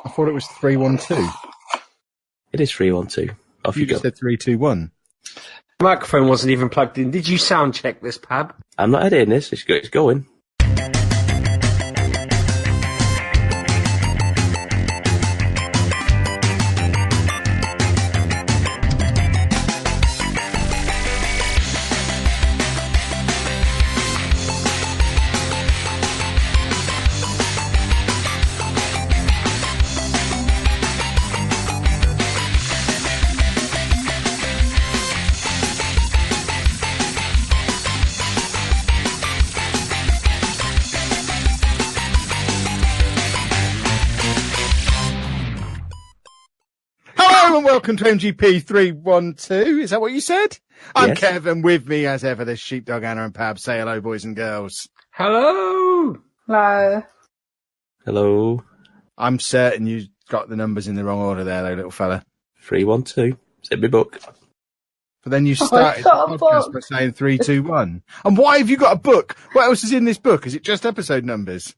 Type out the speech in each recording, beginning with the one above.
I thought it was 312. It is 312. Off you go. You said 321. The microphone wasn't even plugged in. Did you sound check this, Pab? I'm not editing this. It's going. Welcome to MGP312. Is that what you said? I'm Yes. Kevin. With me, as ever, the sheepdog Anna and Pab. Say hello, boys and girls. Hello! Hello. Hello. I'm certain you got the numbers in the wrong order there, though, little fella. 312. It's in my book. But then you started the got a podcast book. by saying 321. And why have you got a book? What else is in this book? Is it just episode numbers?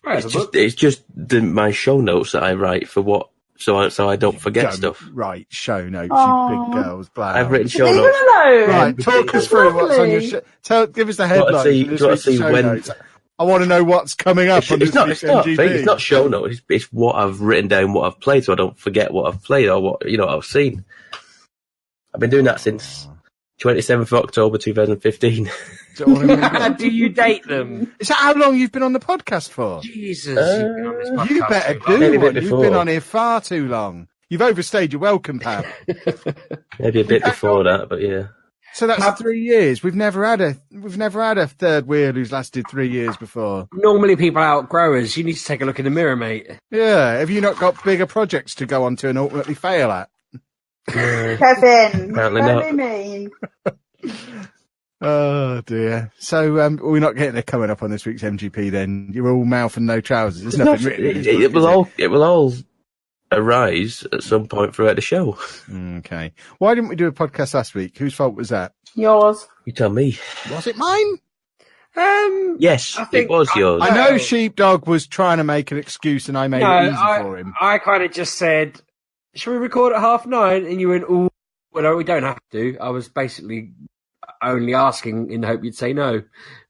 It's just my show notes that I write for what, so I don't forget stuff. Right, show notes, Aw. you big girls. Blah. I've written show Leave him notes. alone. Right, talk us through what's on your show. Give us the headlines. Do you of this wanna week's see show when- notes. I want to know what's coming up on this week's MGP. It's not show notes. It's what I've written down, what I've played, so I don't forget what I've played or what I've seen. I've been doing that since 27th of October 2015. Do you date them? Is that how long you've been on the podcast for? Jesus, you've been on this podcast You better so long. do Maybe a bit one. You've before. been on here far too long. You've overstayed your welcome, Pam. Maybe a bit before that, but yeah. So that's 3 years. We've never had a third wheel who's lasted 3 years before. Normally people outgrow us. You need to take a look in the mirror, mate. Yeah. Have you not got bigger projects to go on to and ultimately fail at? Kevin. Apparently Very not. mean. Oh dear. So we're not getting it coming up on this week's MGP then. You're all mouth and no trousers. There's nothing written in this It book, will all arise at some point throughout the show. Okay. Why didn't we do a podcast last week? Whose fault was that? Yours. You tell me. Was it mine? Yes, I think it was yours. I know Sheepdog was trying to make an excuse and I made it easy for him. I kind of just said, "Shall we record at 9:30?" And you went, "Oh, well, no, we don't have to." I was basically only asking in the hope you'd say no,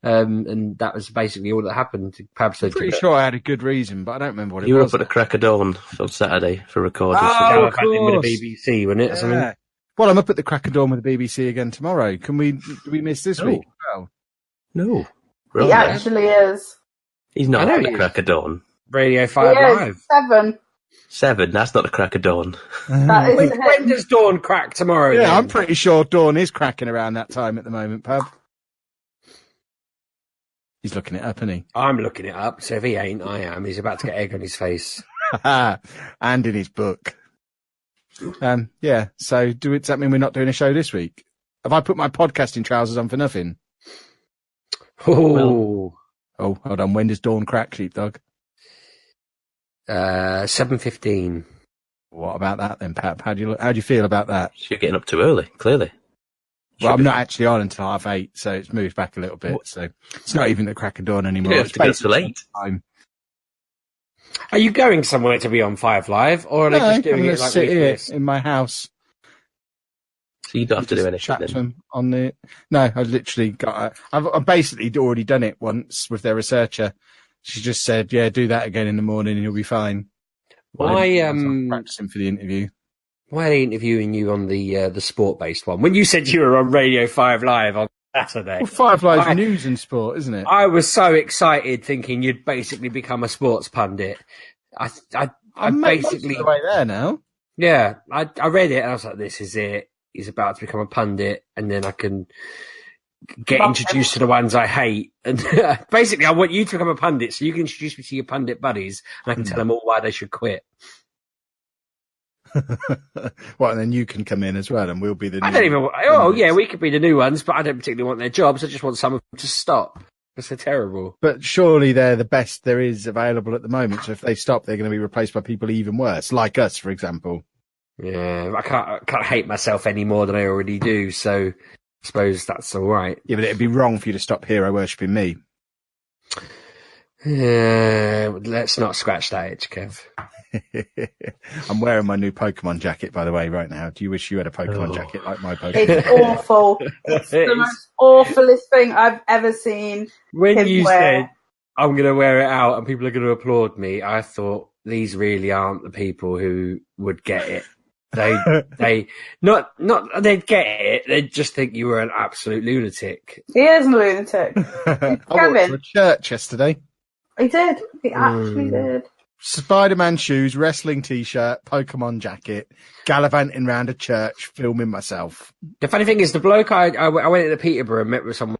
and that was basically all that happened. Pab said, I'm pretty sure I had a good reason, but I don't remember what it You were was. up at the crack of dawn on Saturday for recording. Oh, "Oh, of back in with course. the BBC, wasn't it?" or something? Yeah. Well, I'm up at the crack of dawn with the BBC again tomorrow. Do we miss this No. week? Well, No. He Wrong there. actually is. He's not I know at he the is. crack of dawn. Radio He 5 Live. is. 7. 7, that's not the crack of dawn. That is When him. does dawn crack tomorrow? yeah, then? I'm pretty sure dawn is cracking around that time at the moment, Pab. He's looking it up, isn't he? I'm looking it up, so if he ain't, I am. He's about to get egg on his face. And in his book. Yeah. So does that mean we're not doing a show this week? Have I put my podcasting trousers on for nothing? Oh, Oh, hold on. When does dawn crack, Sheepdog? 7:15. What about that then, Pab? How do you feel about that? So you're getting up too early, clearly. Well, I'm Should not actually on until 8:30, so it's moved back a little bit. So it's not even the crack of dawn anymore. Yeah, It's it's basically late. time. Are you going somewhere to be on 5 Live, or are they No, just doing I'm it gonna like sit here this? in my house. So you don't have to do Just anything chat to then. them on the. No, I've literally got. I've basically already done it once with their researcher. She just said, "Yeah, do that again in the morning, and you'll be fine." Why I'm practicing for the interview. why are they interviewing you on the sport based one? When you said you were on Radio 5 Live on Saturday, Well, Five Live I- news and sport, isn't it? I was so excited, thinking you'd basically become a sports pundit. I I'm most of basically, the way there now. yeah, I read it and I was like, this is it. He's about to become a pundit, and then I can get introduced to the ones I hate. And basically, I want you to become a pundit so you can introduce me to your pundit buddies, and I can tell them all why they should quit. Well, and then you can come in as well, and we'll be the. I new don't even. Oh, pundits. yeah, we could be the new ones, but I don't particularly want their jobs. I just want some of them to stop because they're terrible. But surely they're the best there is available at the moment. So if they stop, they're going to be replaced by people even worse, like us, for example. Yeah, I can't hate myself any more than I already do. So I suppose that's all right. Yeah, but it'd be wrong for you to stop hero worshipping me. Let's not scratch that itch, Kev. I'm wearing my new Pokemon jacket, by the way, right now. Do you wish you had a Pokemon jacket like my Pokemon? It's awful. It's the most awfulest thing I've ever seen. When him you wear. said, I'm going to wear it out and people are going to applaud me, I thought, these really aren't the people who would get it. They'd get it. They'd just think you were an absolute lunatic. He is a lunatic. I walked to a church yesterday. He did. He actually did. Spider-Man shoes, wrestling t-shirt, Pokemon jacket, gallivanting round a church, filming myself. The funny thing is, the bloke I went into Peterborough and met with someone,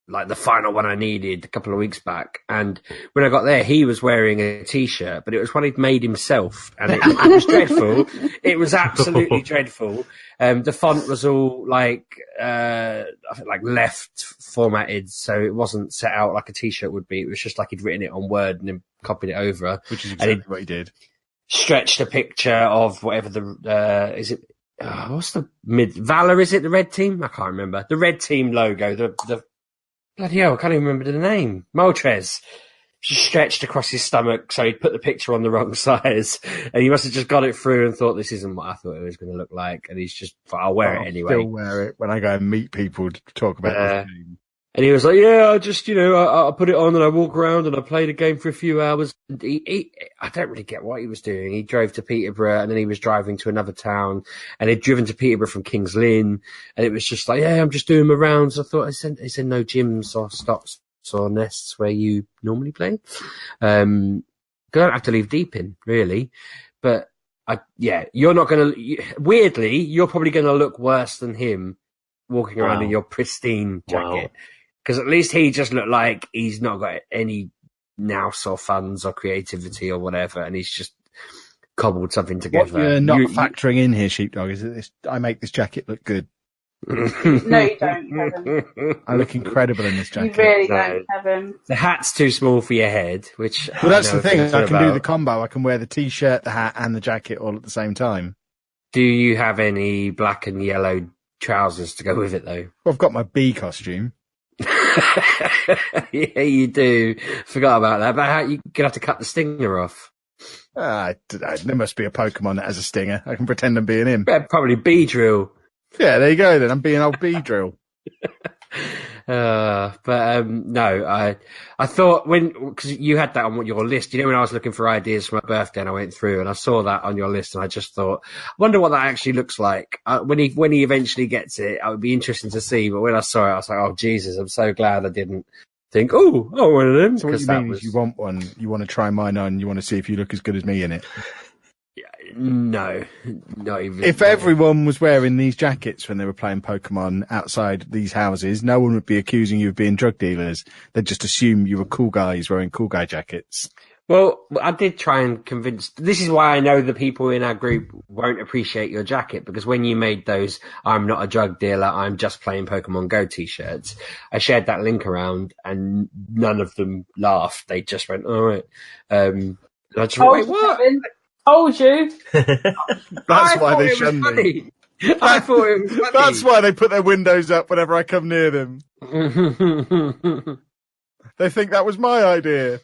like the final one I needed a couple of weeks back, and when I got there, he was wearing a t-shirt, but it was one he'd made himself, and it was dreadful. It was absolutely dreadful. The font was all I think like left formatted, so it wasn't set out like a t-shirt would be. It was just like he'd written it on Word and then copied it over. Which is exactly what he did. Stretched a picture of whatever is it? What's the Valor? Is it the red team? I can't remember. The red team logo. The bloody hell, I can't even remember the name. Moltres. Just stretched across his stomach, so he'd put the picture on the wrong size, and he must have just got it through and thought, this isn't what I thought it was going to look like, and he's just thought, I'll wear it anyway. Still wear it when I go and meet people to talk about this game. And he was like, yeah, I just, I put it on and I walk around and I play the game for a few hours. And I don't really get what he was doing. He drove to Peterborough and then he was driving to another town and he'd driven to Peterborough from Kings Lynn. And it was just like, yeah, I'm just doing my rounds. I thought he said no gyms or stops or nests where you normally play. You don't have to leave deep in, really. But you're not going to, weirdly, you're probably going to look worse than him walking around in your pristine jacket. Because at least he just looked like he's not got any nous or funds or creativity or whatever, and he's just cobbled something together. What you're not factoring in here, Sheepdog, is that I make this jacket look good. No, you don't, Kevin. I look incredible in this jacket. You really don't, Kevin. The hat's too small for your head, which... Well, that's the thing. I can do the combo. I can wear the T-shirt, the hat, and the jacket all at the same time. Do you have any black and yellow trousers to go with it, though? Well, I've got my bee costume. Yeah, you do. Forgot about that. But how you're gonna have to cut the stinger off? There must be a Pokemon that has a stinger. I can pretend I'm being him. Probably Beedrill. Yeah, there you go. Then I'm being old Beedrill. No, I thought because you had that on your list, when I was looking for ideas for my birthday and I went through and I saw that on your list and I just thought, I wonder what that actually looks like. When he eventually gets it, it would be interesting to see. But when I saw it, I was like, oh, Jesus, I'm so glad I didn't think, one of them. So what you mean is you want one, you want to try mine on, you want to see if you look as good as me in it. No, not even. If everyone was wearing these jackets when they were playing Pokemon outside these houses, no one would be accusing you of being drug dealers. They'd just assume you were cool guys wearing cool guy jackets. Well, I did try and convince. This is why I know the people in our group won't appreciate your jacket, because when you made those "I'm not a drug dealer, I'm just playing Pokemon Go" t-shirts, I shared that link around, and none of them laughed. They just went, "All right." I just went, wait, what? Told you. That's why they shunned me. I thought it was funny. That's why they put their windows up whenever I come near them. They think that was my idea.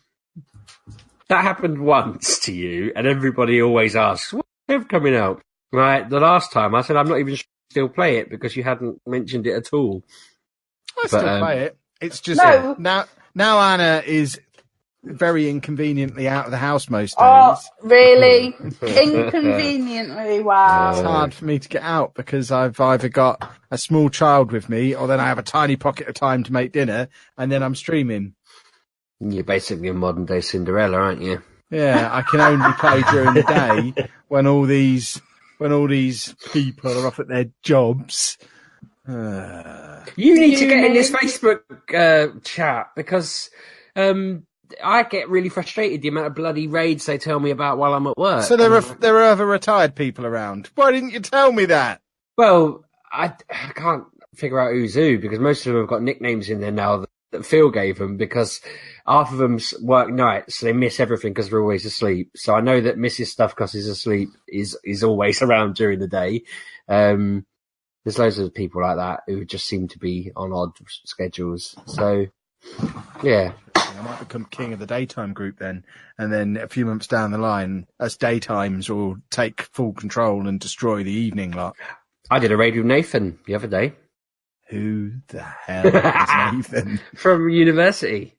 That happened once to you, and everybody always asks, "What's Kev coming out?" Right? The last time I said, "I'm not even sure I still play it," because you hadn't mentioned it at all. I still play it. It's just now Anna is very inconveniently out of the house most days. Oh, really? Inconveniently, wow. It's hard for me to get out because I've either got a small child with me or then I have a tiny pocket of time to make dinner and then I'm streaming. You're basically a modern day Cinderella, aren't you? Yeah, I can only play during the day when all these people are off at their jobs. You need to get in this Facebook chat because I get really frustrated the amount of bloody raids they tell me about while I'm at work. So there are other retired people around. Why didn't you tell me that? Well, I can't figure out who's who because most of them have got nicknames in there now that Phil gave them because half of them work nights, so they miss everything because they're always asleep. So I know that Mrs. Stuff because he's asleep is always around during the day. There's loads of people like that who just seem to be on odd schedules. So Yeah. I might become king of the daytime group then, and then a few months down the line, us daytimes will take full control and destroy the evening lot. I did a raid with Nathan the other day. Who the hell is Nathan? From university.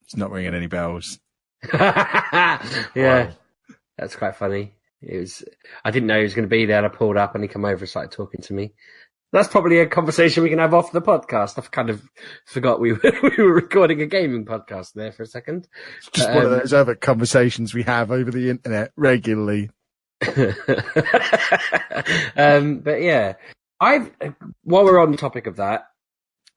It's not ringing any bells. Yeah, that's quite funny. I didn't know he was going to be there, and I pulled up and he came over and started talking to me. That's probably a conversation we can have off the podcast. I've kind of forgot we were recording a gaming podcast there for a second. It's just one of those other conversations we have over the internet regularly. But yeah, while we're on the topic of that,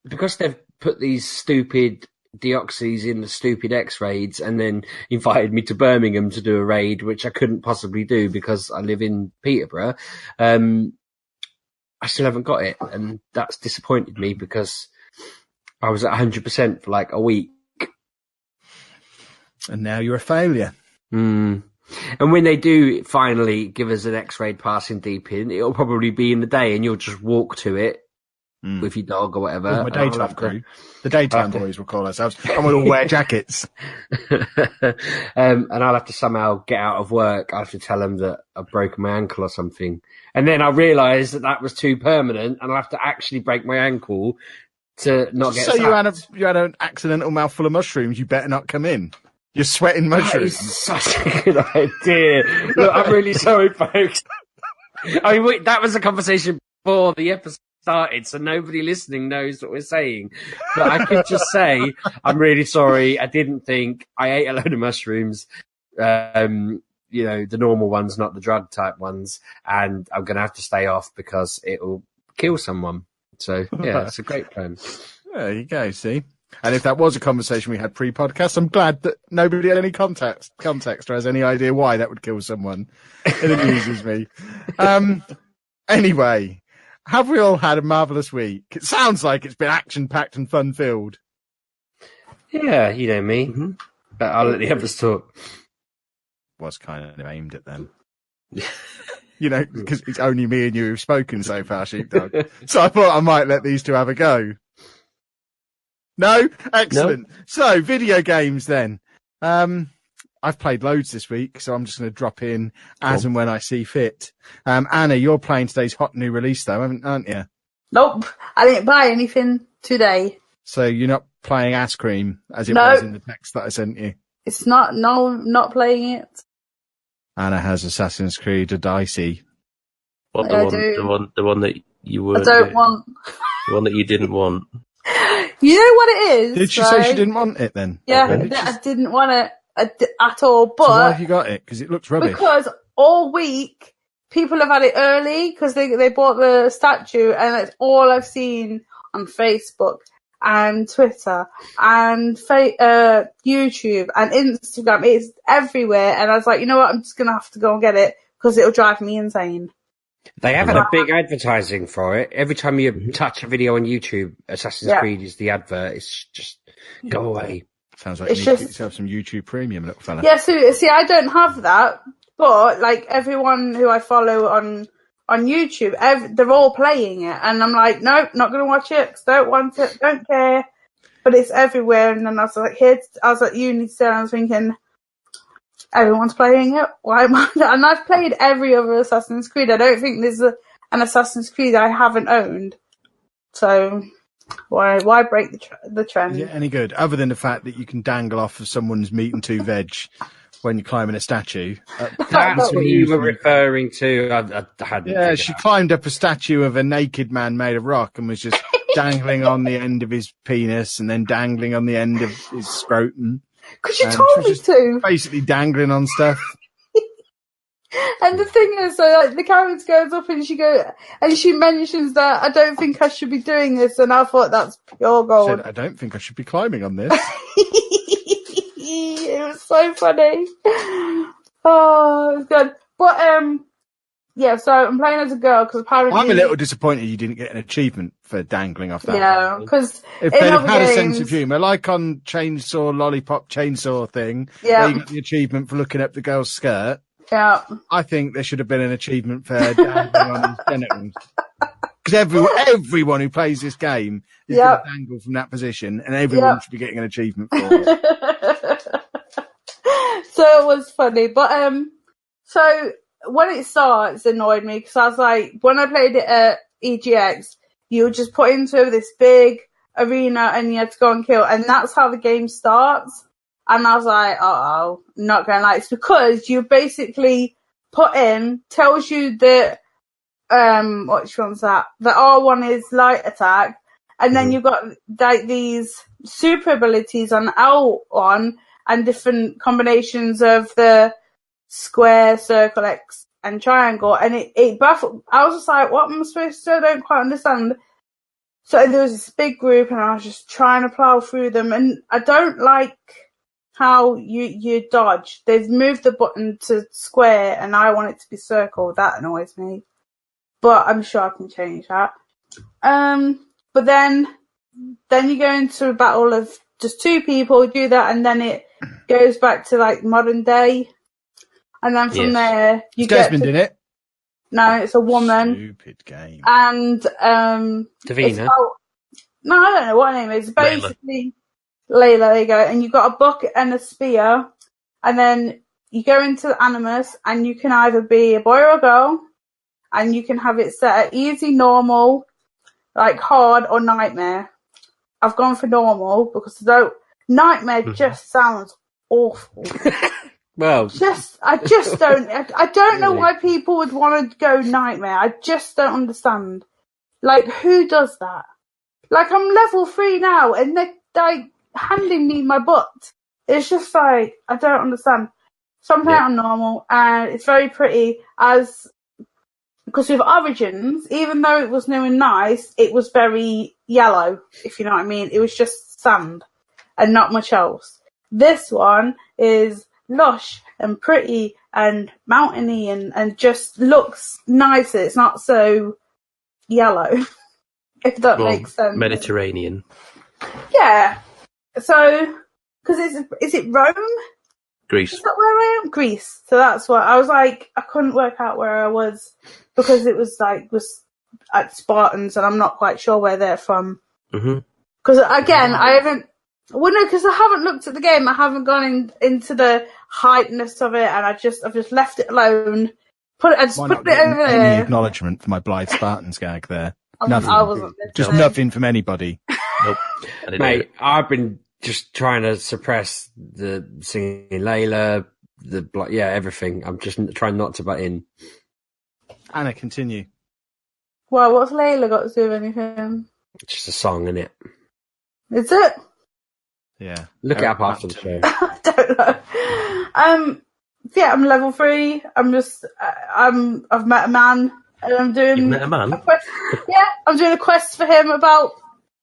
because they've put these stupid deoxys in the stupid X raids and then invited me to Birmingham to do a raid, which I couldn't possibly do because I live in Peterborough. I still haven't got it, and that's disappointed me because I was at 100% for like a week. And now you're a failure. And when they do finally give us an X-raid pass in Deepin, it'll probably be in the day, and you'll just walk to it with your dog or whatever. With my daytime crew. The daytime boys will call ourselves. And we'll all wear jackets. And I'll have to somehow get out of work. I have to tell them that I've broken my ankle or something. And then I realised that was too permanent, and I'll have to actually break my ankle to not get sacked. So you had an accidental mouthful of mushrooms, you better not come in. You're sweating mushrooms. That is such a good idea. Look, I'm really sorry, folks. I mean, that was a conversation before the episode started, so nobody listening knows what we're saying. But I could just say, I'm really sorry. I didn't think. I ate a load of mushrooms. You know, the normal ones, not the drug type ones. And I'm going to have to stay off because it will kill someone. So, yeah, it's a great plan. There you go, see? And if that was a conversation we had pre-podcast, I'm glad that nobody had any context or has any idea why that would kill someone. It amuses me. Anyway, have we all had a marvellous week? It sounds like it's been action-packed and fun-filled. Yeah, you know me. Mm-hmm. But I'll let the others talk. Was kind of aimed at them. You know, because it's only me and you who've spoken so far, Sheepdog. So I thought I might let these two have a go. No? Excellent. No. So, video games then. I've played loads this week, so I'm just going to drop in as and when I see fit. Anna, you're playing today's hot new release, though, aren't you? Nope. I didn't buy anything today. So you're not playing Ass Cream, as it was in the text that I sent you? It's not. No, not playing it. Anna has Assassin's Creed Odyssey. What, the one that you were? I don't want. The one that you didn't want. You know what it is? Did she say she didn't want it then? Yeah, I didn't want it at all. But so why have you got it? Because it looks rubbish. Because all week people have had it early because they bought the statue, and it's all I've seen on Facebook and Twitter and YouTube and Instagram. It's everywhere, and I was like, you know what? I'm just gonna have to go and get it because it'll drive me insane. They have had a big advertising for it. Every time you touch a video on YouTube, Assassin's Creed is the advert. It's just go away. Sounds like you need to get yourself some YouTube Premium, little fella. Yeah, so see, I don't have that, but like everyone who I follow on YouTube, they're all playing it, and I'm like, nope, not going to watch it. 'Cause don't want it, don't care. But it's everywhere, and then I was like, I was at uni still, and I was thinking, everyone's playing it. Why am I not? And I've played every other Assassin's Creed. I don't think there's an Assassin's Creed I haven't owned. So why break the trend? Is it any good? Other than the fact that you can dangle off of someone's meat and two veg when you're climbing a statue. That's what you were referring to. I hadn't. Yeah, she climbed up a statue of a naked man made of rock and was just dangling on the end of his penis and then dangling on the end of his scrotum. Because you told me to. Basically dangling on stuff. And the thing is, so like, the camera goes up and she mentions that I don't think I should be doing this, and I thought that's pure gold. I don't think I should be climbing on this. It was so funny. Oh, it was good. But yeah, so I'm playing as a girl because apparently I'm a little disappointed you didn't get an achievement for dangling off that. Yeah, because if they'd have had a sense of humour, like on Lollipop Chainsaw thing, where you got the achievement for looking up the girl's skirt. Yeah, I think there should have been an achievement for dangling on his genitals. Because everyone who plays this game is going to dangle from that position, and everyone should be getting an achievement for it. So it was funny, but so when it starts, it annoyed me because I was like, when I played it at EGX, you were just put into this big arena and you had to go and kill, and that's how the game starts. And I was like, not going to like it's because you basically put in, tells you that, which one's that? The R1 is light attack, and then you've got like these super abilities on L1 and different combinations of the square, circle, X, and triangle, and it baffled. I was just like, what am I supposed to do? I don't quite understand. So there was this big group, and I was just trying to plow through them, and I don't like how you dodge. They've moved the button to square, and I want it to be circle. That annoys me, but I'm sure I can change that. But then you go into a battle of just two people, do that, and then it goes back to like modern day, and then from there you get. Desmond in it. No, it's a woman. Stupid game. And Davina. No, I don't know what her name is. Basically, Layla, there you go. And you've got a bucket and a spear, and then you go into the Animus, and you can either be a boy or a girl, and you can have it set at easy, normal, like hard, or nightmare. I've gone for normal because nightmare just sounds awful. Well, I just don't. I don't know why people would want to go nightmare. I just don't understand. Like, who does that? Like, I'm level 3 now, and they're like handing me my butt. It's just like I don't understand. So I'm playing on normal, and it's very pretty. Because with Origins, even though it was new and nice, it was very yellow. If you know what I mean, it was just sand and not much else. This one is lush and pretty and mountainy and just looks nicer. It's not so yellow, if that makes sense. Mediterranean. Yeah. So, because is it Rome? Greece. Is that where I am? Greece. So that's what I was like. I couldn't work out where I was because it was at Spartans, and I'm not quite sure where they're from. Because again, I haven't. Well, no, because I haven't looked at the game. I haven't gone into the hypeness of it, and I've just left it alone. Put it over there. Any acknowledgement for my Blythe Spartans gag there? Nothing. I wasn't just nothing from anybody. Nope. Mate, I've been just trying to suppress the singing Layla, everything. I'm just trying not to butt in. Anna, continue. Well, what's Layla got to do with anything? It's just a song, isn't it? Is it? Yeah. Look it up after the show. I don't know. Yeah, I'm level 3. I've met a man, and I'm doing. You've met a man? Yeah, I'm doing a quest for him about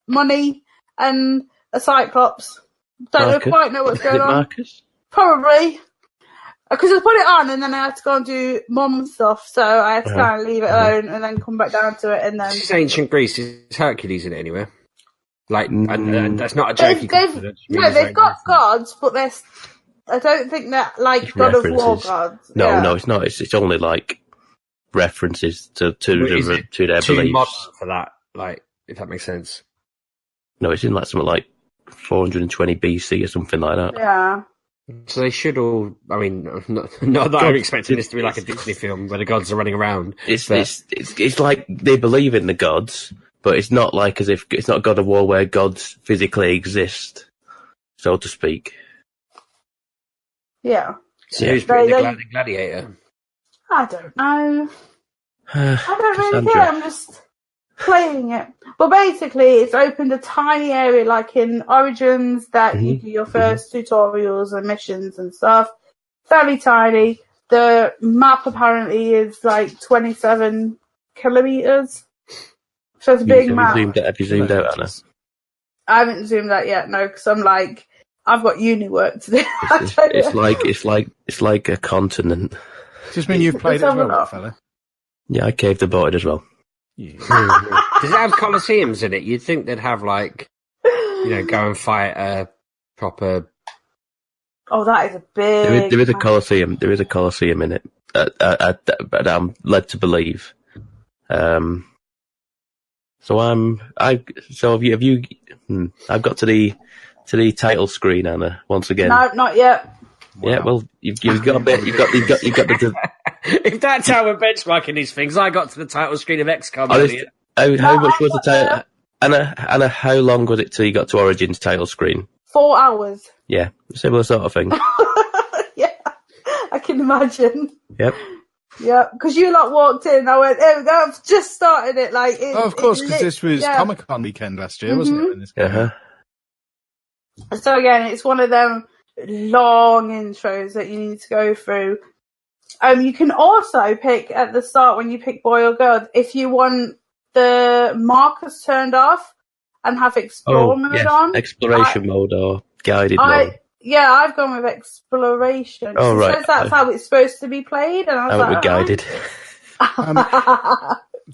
money and a Cyclops. Don't quite know what's going on. Marcus? Probably. Because I put it on, and then I had to go and do mum stuff, so I had to kind of leave it alone, and then come back down to it, and then. This is ancient Greece. Is Hercules in it anywhere? Like, and that's not a joke. They've got gods, but they're. I don't think they're like It's God references. of War gods. No, it's not. It's only like references to their too beliefs. modern for that, like, if that makes sense. No, it's in like something like 420 BC or something like that. Yeah. So they should all. I mean, not that I'm expecting this to be like a Disney film where the gods are running around. It's like they believe in the gods, but it's not like as if it's not God of War where gods physically exist, so to speak. Yeah. So who's playing the gladiator? I don't know. I don't really care. I'm just playing it. But basically, it's opened a tiny area, like in Origins, that you do your first tutorials and missions and stuff. Very tiny. The map apparently is like 27 kilometers. So it's a big map. Have you zoomed out, Anna? I haven't zoomed out yet, no, because I'm like, I've got uni work to do. It's like a continent. Does this mean you've played it as well, fella? Yeah, I caved about it as well. Yeah. Does it have Colosseums in it? You'd think they'd have like, go and fight a proper. Oh, that is a big. There is a Colosseum. There is a Colosseum in it. But I'm led to believe. So have you? I've got to the title screen, Anna, once again. No, not yet. Yeah, well, you've got a bit. You've got the. If that's how we're benchmarking these things, I got to the title screen of XCOM earlier. How much was the title? Anna, how long was it till you got to Origin's title screen? 4 hours. Yeah, similar sort of thing. Yeah, I can imagine. Yep. Yeah, because you lot walked in, I went, "There we go, I've just started it." Like, of course, because this was Comic-Con weekend last year, wasn't it? When this came out? So again, it's one of them long intros that you need to go through. You can also pick at the start when you pick boy or girl if you want the markers turned off and have explore mode on. Exploration mode or guided mode. Yeah, I've gone with exploration. Oh, She right. says that's how it's supposed to be played, and I was I went with guided.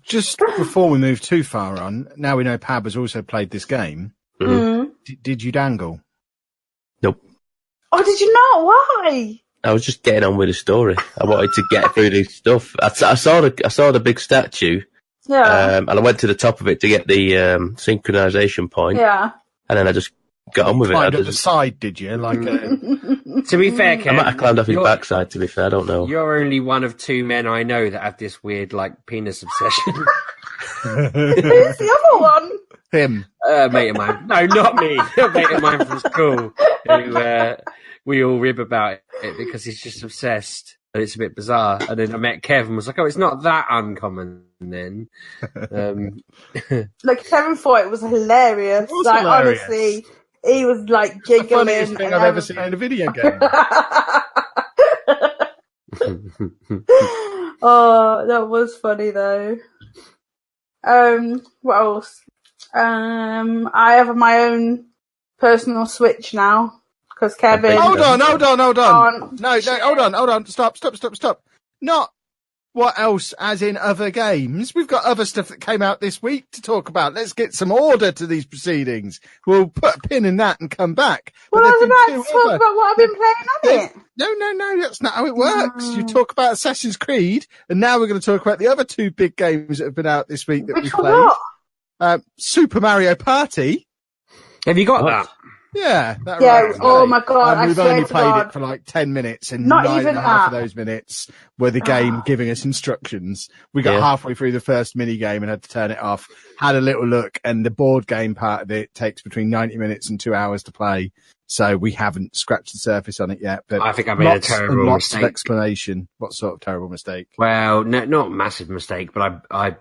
Just before we move too far on, now we know Pab has also played this game. Did you dangle? Nope. Oh, did you not? Why? I was just getting on with the story. I wanted to get through this stuff. I saw the big statue. Yeah. And I went to the top of it to get the synchronization point. Yeah. And then I just got on with it. Climbed up the side, did you? Like To be fair, Kev, I might have climbed off his backside, to be fair. I don't know. You're only one of two men I know that have this weird, like, penis obsession. Who's the other one? him. Mate of mine. No, not me. A mate of mine from school. Who, we all rib about it because he's just obsessed. And it's a bit bizarre. And then I met Kev and was like, oh, it's not that uncommon then. Like, Kevin thought it was hilarious. It was like, hilarious. honestly, he was like The giggling. funniest thing I've ever seen in a video game. Oh, that was funny though. What else? I have my own personal Switch now because Kevin. Hold on. can't- No, hold on. Stop. Not what else, as in other games. We've got other stuff that came out this week to talk about. Let's get some order to these proceedings. We'll put a pin in that and come back. Well, I was about to talk about what I've been playing on it. No, that's not how it works. You talk about Assassin's Creed, and now we're going to talk about the other two big games that have been out this week that we Which played. what? Super Mario Party. Have you got that? Yeah. Yeah, oh my God, I We've swear only to played God. it for like 10 minutes, and Not 9 even and a half of that. those minutes were the game giving us instructions. We got halfway through the first mini game and had to turn it off, had a little look, and the board game part of it takes between 90 minutes and 2 hours to play. So we haven't scratched the surface on it yet. But I think I made a terrible lots mistake. of explanation. What sort of terrible mistake? Well, no, not a massive mistake, but I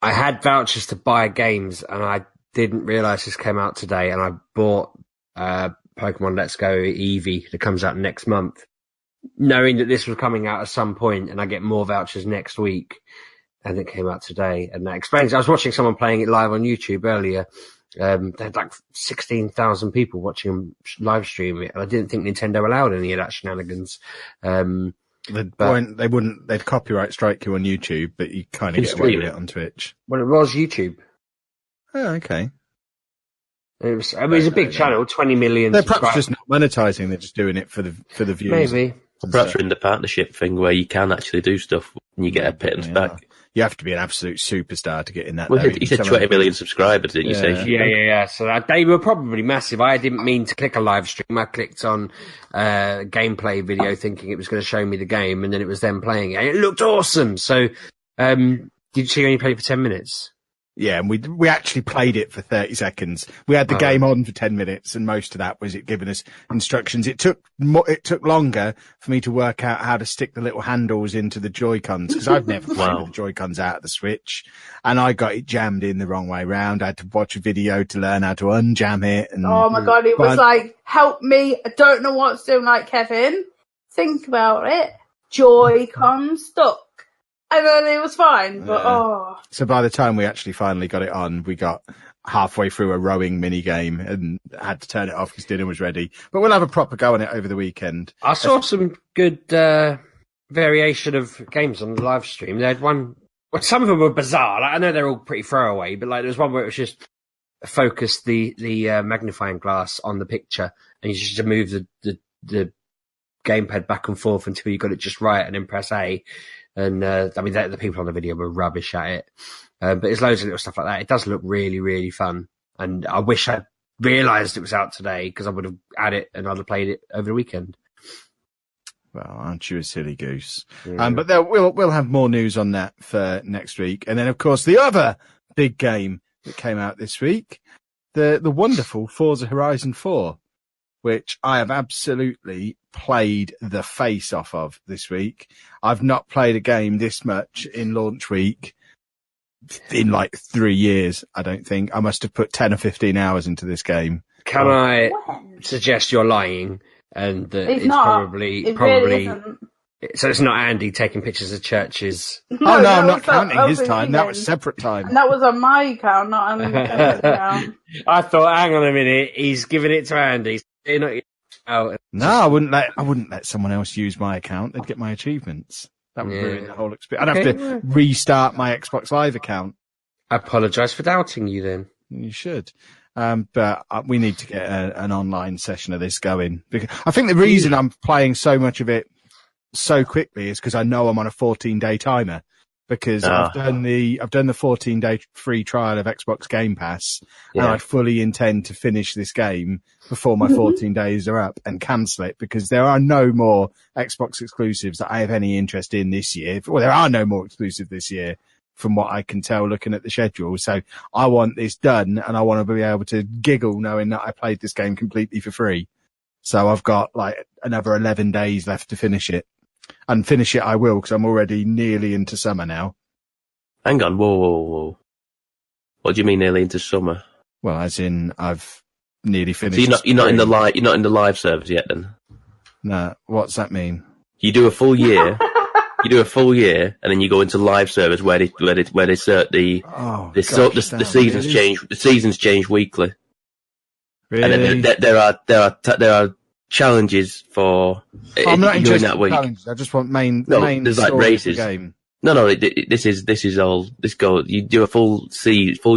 had vouchers to buy games, and I didn't realise this came out today, and I bought Pokemon Let's Go Eevee that comes out next month, knowing that this was coming out at some point, and I get more vouchers next week, and it came out today, and that explains. I was watching someone playing it live on YouTube earlier. They had like 16,000 people watching them live stream it, and I didn't think Nintendo allowed any of that shenanigans. They'd copyright strike you on YouTube, but you kind of get away with it on Twitch. Well, it was YouTube. Oh, okay. It was a big channel, 20 million. They're perhaps just not monetizing. They're just doing it for the views. Maybe. Perhaps we're in the partnership thing where you can actually do stuff and you get a pittance back. You have to be an absolute superstar to get in that. Well, he said 20 million subscribers, didn't you say? Yeah. So they were probably massive. I didn't mean to click a live stream. I clicked on gameplay video thinking it was going to show me the game, and then it was them playing it. It looked awesome. So, did you see you only played for 10 minutes? Yeah, and we actually played it for 30 seconds. We had the game on for 10 minutes, and most of that was it giving us instructions. It took longer for me to work out how to stick the little handles into the Joy-Cons, because I've never played with the Joy-Cons out of the Switch, and I got it jammed in the wrong way round. I had to watch a video to learn how to unjam it. And, Oh my God, it was like, help me, I don't know what to do. Like, Kevin, think about it. Joy-Con stuck. And then it was fine, but So by the time we actually finally got it on, we got halfway through a rowing mini game and had to turn it off because dinner was ready. But we'll have a proper go on it over the weekend. I saw some good variation of games on the live stream. They had one. Well, some of them were bizarre. Like, I know they're all pretty throwaway, but like there was one where it was just focus the magnifying glass on the picture, and you just move the gamepad back and forth until you got it just right, and then press A. And I mean, the people on the video were rubbish at it. But there's loads of little stuff like that. It does look really, really fun. And I wish I'd realised it was out today because I would have had it and I'd have played it over the weekend. Well, aren't you a silly goose? Yeah. But we'll have more news on that for next week. And then, of course, the other big game that came out this week, the wonderful Forza Horizon 4, which I have absolutely played the face off of this week. I've not played a game this much in launch week in like 3 years, I don't think. I must have put 10 or 15 hours into this game. Can I suggest you're lying and that it's not. probably It really isn't. so it's not Andy taking pictures of churches. Oh, no, I'm that not was counting his over time. the That was weekend. separate time. And that was on my account, not on the account. I thought, hang on a minute, he's giving it to Andy. You're not- oh, No, I wouldn't let someone else use my account. They'd get my achievements. That would Yeah. ruin the whole experience. I'd have to restart my Xbox Live account. I apologise for doubting you then. You should. But we need to get an online session of this going. Because I think the reason I'm playing so much of it so quickly is because I know I'm on a 14-day timer. Because I've done the 14-day free trial of Xbox Game Pass, and I fully intend to finish this game before my 14 days are up and cancel it, because there are no more Xbox exclusives that I have any interest in this year. Well, there are no more exclusives this year, from what I can tell looking at the schedule. So I want this done, and I want to be able to giggle knowing that I played this game completely for free. So I've got like another 11 days left to finish it. And finish it I will, because I'm already nearly into summer now. Hang on, whoa. What do you mean nearly into summer? Well, as in I've nearly finished. So you're not in the live servers yet then? No, what's that mean? You do a full year. You do a full year, and then you go into live servers where they start the seasons really? change. The seasons change weekly, Really? and then there are challenges for. I'm not during interested that in week. challenges. I just want main there's like story of races. the game. No, this is all. This goes. You do a full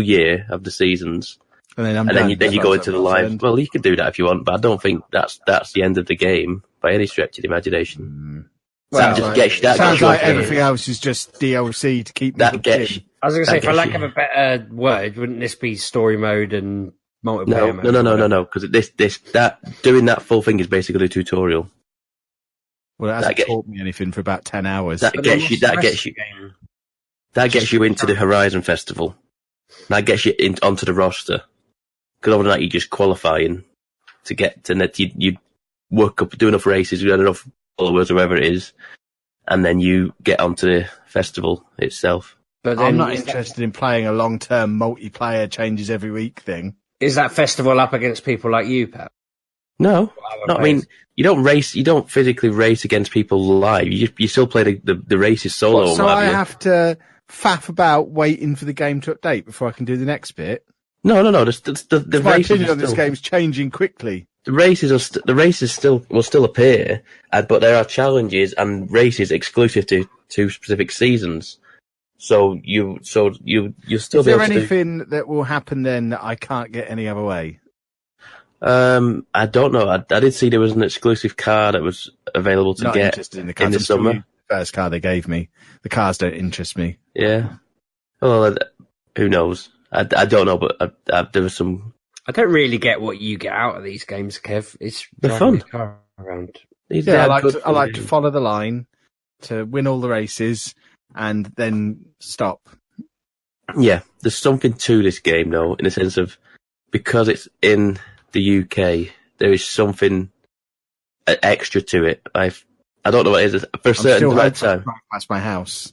year of the seasons, And then then you go into the live. Well, you can do that if you want, but I don't think that's the end of the game by any stretch of the imagination. Well, sounds like you everything else is just DLC to keep me that hooked gets. in. I was going to say, That for lack gets of a better word, wouldn't this be story mode and multiplayer mode? No, because doing that full thing is basically a tutorial. Well, it hasn't taught me anything for about 10 hours. That gets you into the Horizon Festival. That gets you onto the roster. Because other than that, you're just qualifying to get to net. You work up, do enough races, you get enough followers, or whatever it is, and then you get onto the festival itself. But I'm not interested in playing a long-term multiplayer changes every week thing. Is that festival up against people like you, Pat? No, I mean, you don't race. You don't physically race against people live. You still play the races solo. So I have to faff about waiting for the game to update before I can do the next bit. No. The My races opinion on this game's changing quickly. The races will still appear, but there are challenges and races exclusive to specific seasons. So you'll still Is be there able to anything that will happen then that I can't get any other way? I don't know. I did see there was an exclusive car that was available to Not get interested in the cars. in the summer. First car they gave me. The cars don't interest me. Yeah. Well, who knows? I don't know, but there was some. I don't really get what you get out of these games, Kev. It's They're driving fun. your car around. Yeah, I like to follow the line, to win all the races, and then stop. Yeah, there's something to this game though, in the sense of because it's in the UK, there is something extra to it. I don't know what it is for a certain amount of time. Past my house.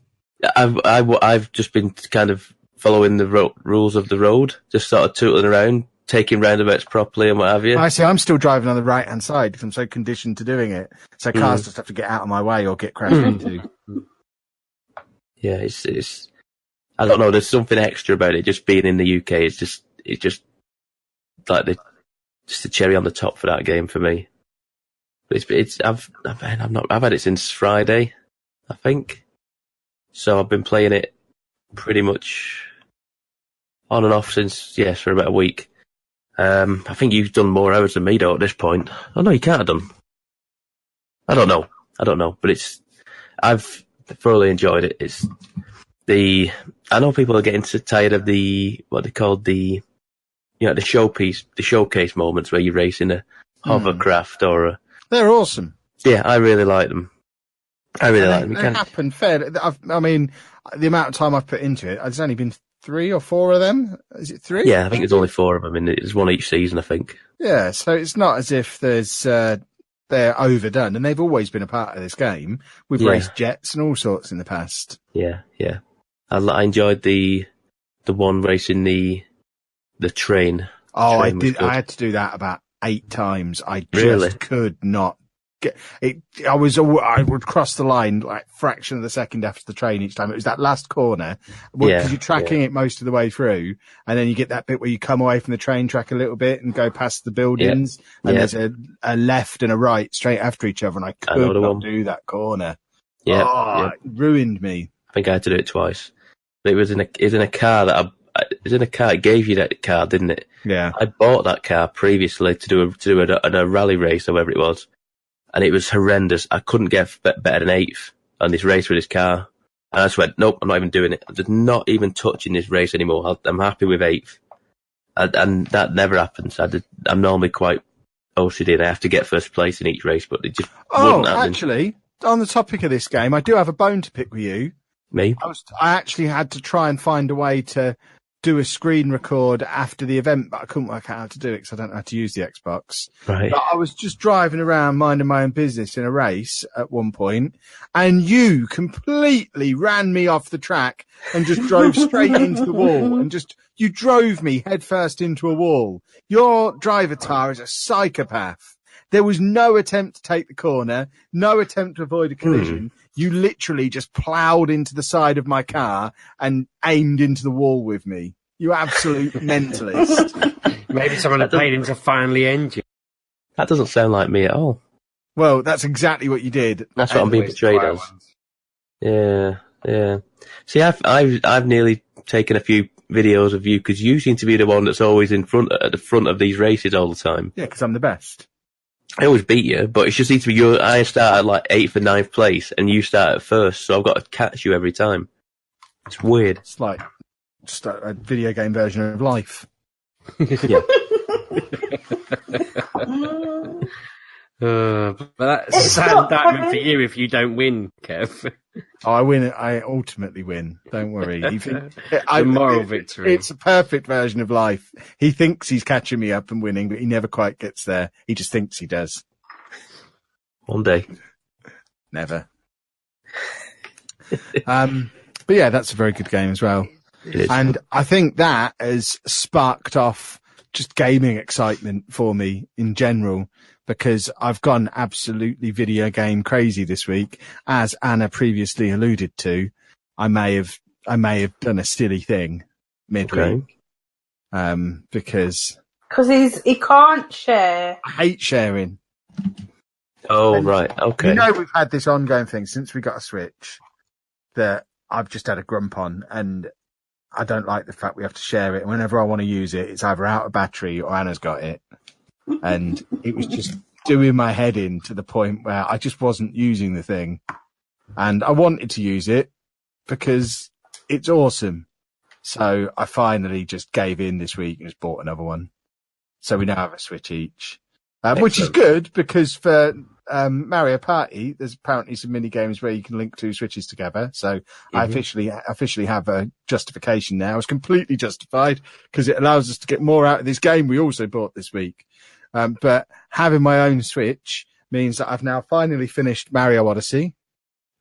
I've just been kind of following the rules of the road, just sort of tootling around, taking roundabouts properly and what have you. I see. I'm still driving on the right hand side because I'm so conditioned to doing it. So cars just have to get out of my way or get crashed into. Yeah, it's. I don't know. There's something extra about it. Just being in the UK, it's just like just the cherry on the top for that game for me. But I've had it since Friday, I think. So I've been playing it pretty much on and off since for about a week. I think you've done more hours than me though at this point. Oh no, you can't have done. I don't know, but I've thoroughly enjoyed it. I know people are getting tired of what they call the showcase moments where you race in a hovercraft or They're awesome. Yeah, I really like them. I really like them. They happen fairly. I mean, the amount of time I've put into it, there's only been 3 or 4 of them. Is it 3? Yeah, I think there's only 4 of them, and it's one each season, I think. Yeah, so it's not as if they're overdone, and they've always been a part of this game. We've raced jets and all sorts in the past. Yeah. I enjoyed the one racing the train. Oh, I did. I had to do that about 8 times. I just could not get it. I would cross the line like fraction of the second after the train each time. It was that last corner because you're tracking it most of the way through, and then you get that bit where you come away from the train track a little bit and go past the buildings, and there's a left and a right straight after each other, and I could not do that corner. It ruined me. I think I had to do it twice. It was in a car that it gave you that car, didn't it? Yeah. I bought that car previously to do a rally race or whatever it was, and it was horrendous. I couldn't get better than 8th on this race with this car. And I just went, nope, I'm not even doing it. I'm just not even touching this race anymore. I'm happy with 8th. And that never happens. I'm normally quite OCD and I have to get first place in each race, but it just wouldn't happen. Actually, on the topic of this game, I do have a bone to pick with you. Me? I actually had to try and find a way to do a screen record after the event, but I couldn't work out how to do it because I don't know how to use the Xbox. Right. But I was just driving around minding my own business in a race at one point, and you completely ran me off the track and just drove straight into the wall, and you drove me headfirst into a wall. Your driver tar is a psychopath. There was no attempt to take the corner, no attempt to avoid a collision. You literally just ploughed into the side of my car and aimed into the wall with me. You absolute mentalist. Maybe someone had paid him to finally end you. That doesn't sound like me at all. Well, that's exactly what you did. That's what I'm being portrayed as. Yeah. See, I've nearly taken a few videos of you because you seem to be the one that's always at the front of these races all the time. Yeah, because I'm the best. I always beat you, but it just seems to be I start at like 8th or 9th place, and you start at 1st, so I've got to catch you every time. It's weird. It's like just a video game version of life. Yeah. But that's a sad indictment for you if you don't win, Kev. I win. I ultimately win. Don't worry. The moral victory. It's a perfect version of life. He thinks he's catching me up and winning, but he never quite gets there. He just thinks he does. One day. Never. But yeah, that's a very good game as well. It is. And I think that has sparked off just gaming excitement for me in general, because I've gone absolutely video game crazy this week. As Anna previously alluded to, I may have done a silly thing midweek. Because he can't share. I hate sharing. Oh, right. Okay. You know, we've had this ongoing thing since we got a Switch that I've just had a grump on, and I don't like the fact we have to share it. And whenever I want to use it, it's either out of battery or Anna's got it. And it was just doing my head in to the point where I just wasn't using the thing. And I wanted to use it because it's awesome. So I finally just gave in this week and just bought another one. So we now have a Switch each, which is good because for Mario Party, there's apparently some mini games where you can link 2 Switches together. So I officially have a justification now. It's completely justified because it allows us to get more out of this game we also bought this week. But having my own Switch means that I've now finally finished Mario Odyssey.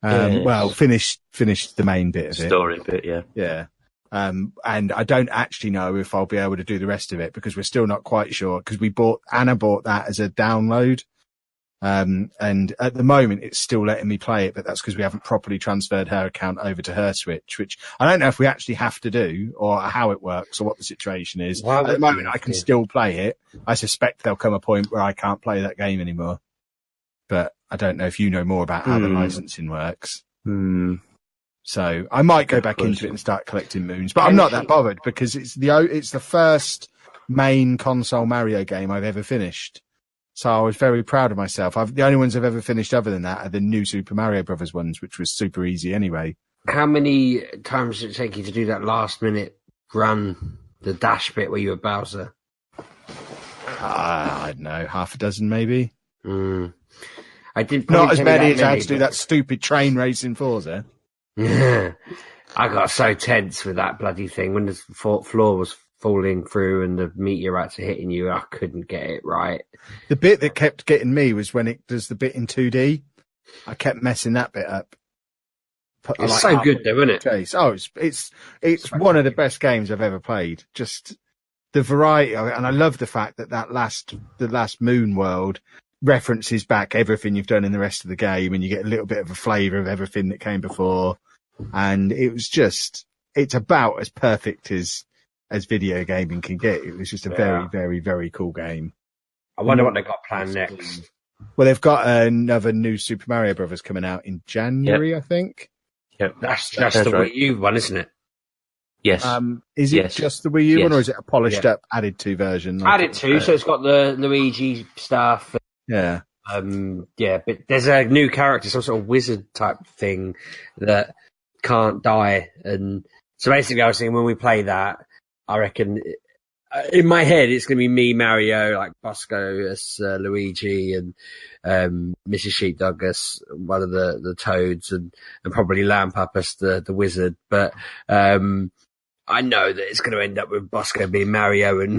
Well, finished the main bit of it. Story bit, yeah. Yeah. And I don't actually know if I'll be able to do the rest of it because we're still not quite sure, because Anna bought that as a download. And at the moment it's still letting me play it, but that's because we haven't properly transferred her account over to her Switch, which I don't know if we actually have to do or how it works or what the situation is. At the moment I can still play it. I suspect there'll come a point where I can't play that game anymore, but I don't know if you know more about how the licensing works. So I might go back into it and start collecting moons, but I'm not that bothered because it's the first main console Mario game I've ever finished. So I was very proud of myself. The only ones I've ever finished other than that are the new Super Mario Brothers ones, which was super easy anyway. How many times did it take you to do that last minute run, the dash bit where you were Bowser? I don't know, half a dozen maybe. I did Not as many as I had to do that stupid train race in Forza. I got so tense with that bloody thing when the floor was falling through and the meteorites are hitting you. I couldn't get it right. The bit that kept getting me was when it does the bit in 2D. I kept messing that bit up. It's so good though, isn't it? Case. Oh, it's one of the best games I've ever played. Just the variety of it, and I love the fact that the last Moon world references back everything you've done in the rest of the game, and you get a little bit of a flavour of everything that came before. And it's about as perfect as video gaming can get. It was just a very, very, very cool game. I wonder what they got planned next. Well, they've got another new Super Mario Brothers coming out in January, I think. Yep. That's the Wii U one, isn't it? Yes. Is it just the Wii U one, or is it a polished up, added to version? Added to, so it's got the Luigi stuff. Yeah. But there's a new character, some sort of wizard type thing that can't die. And so basically I was thinking when we play that, I reckon in my head it's going to be me, Mario, like Bosco as Luigi, and Mrs. Sheepdog as one of the Toads, and probably Lamp as the wizard. But I know that it's going to end up with Bosco being Mario and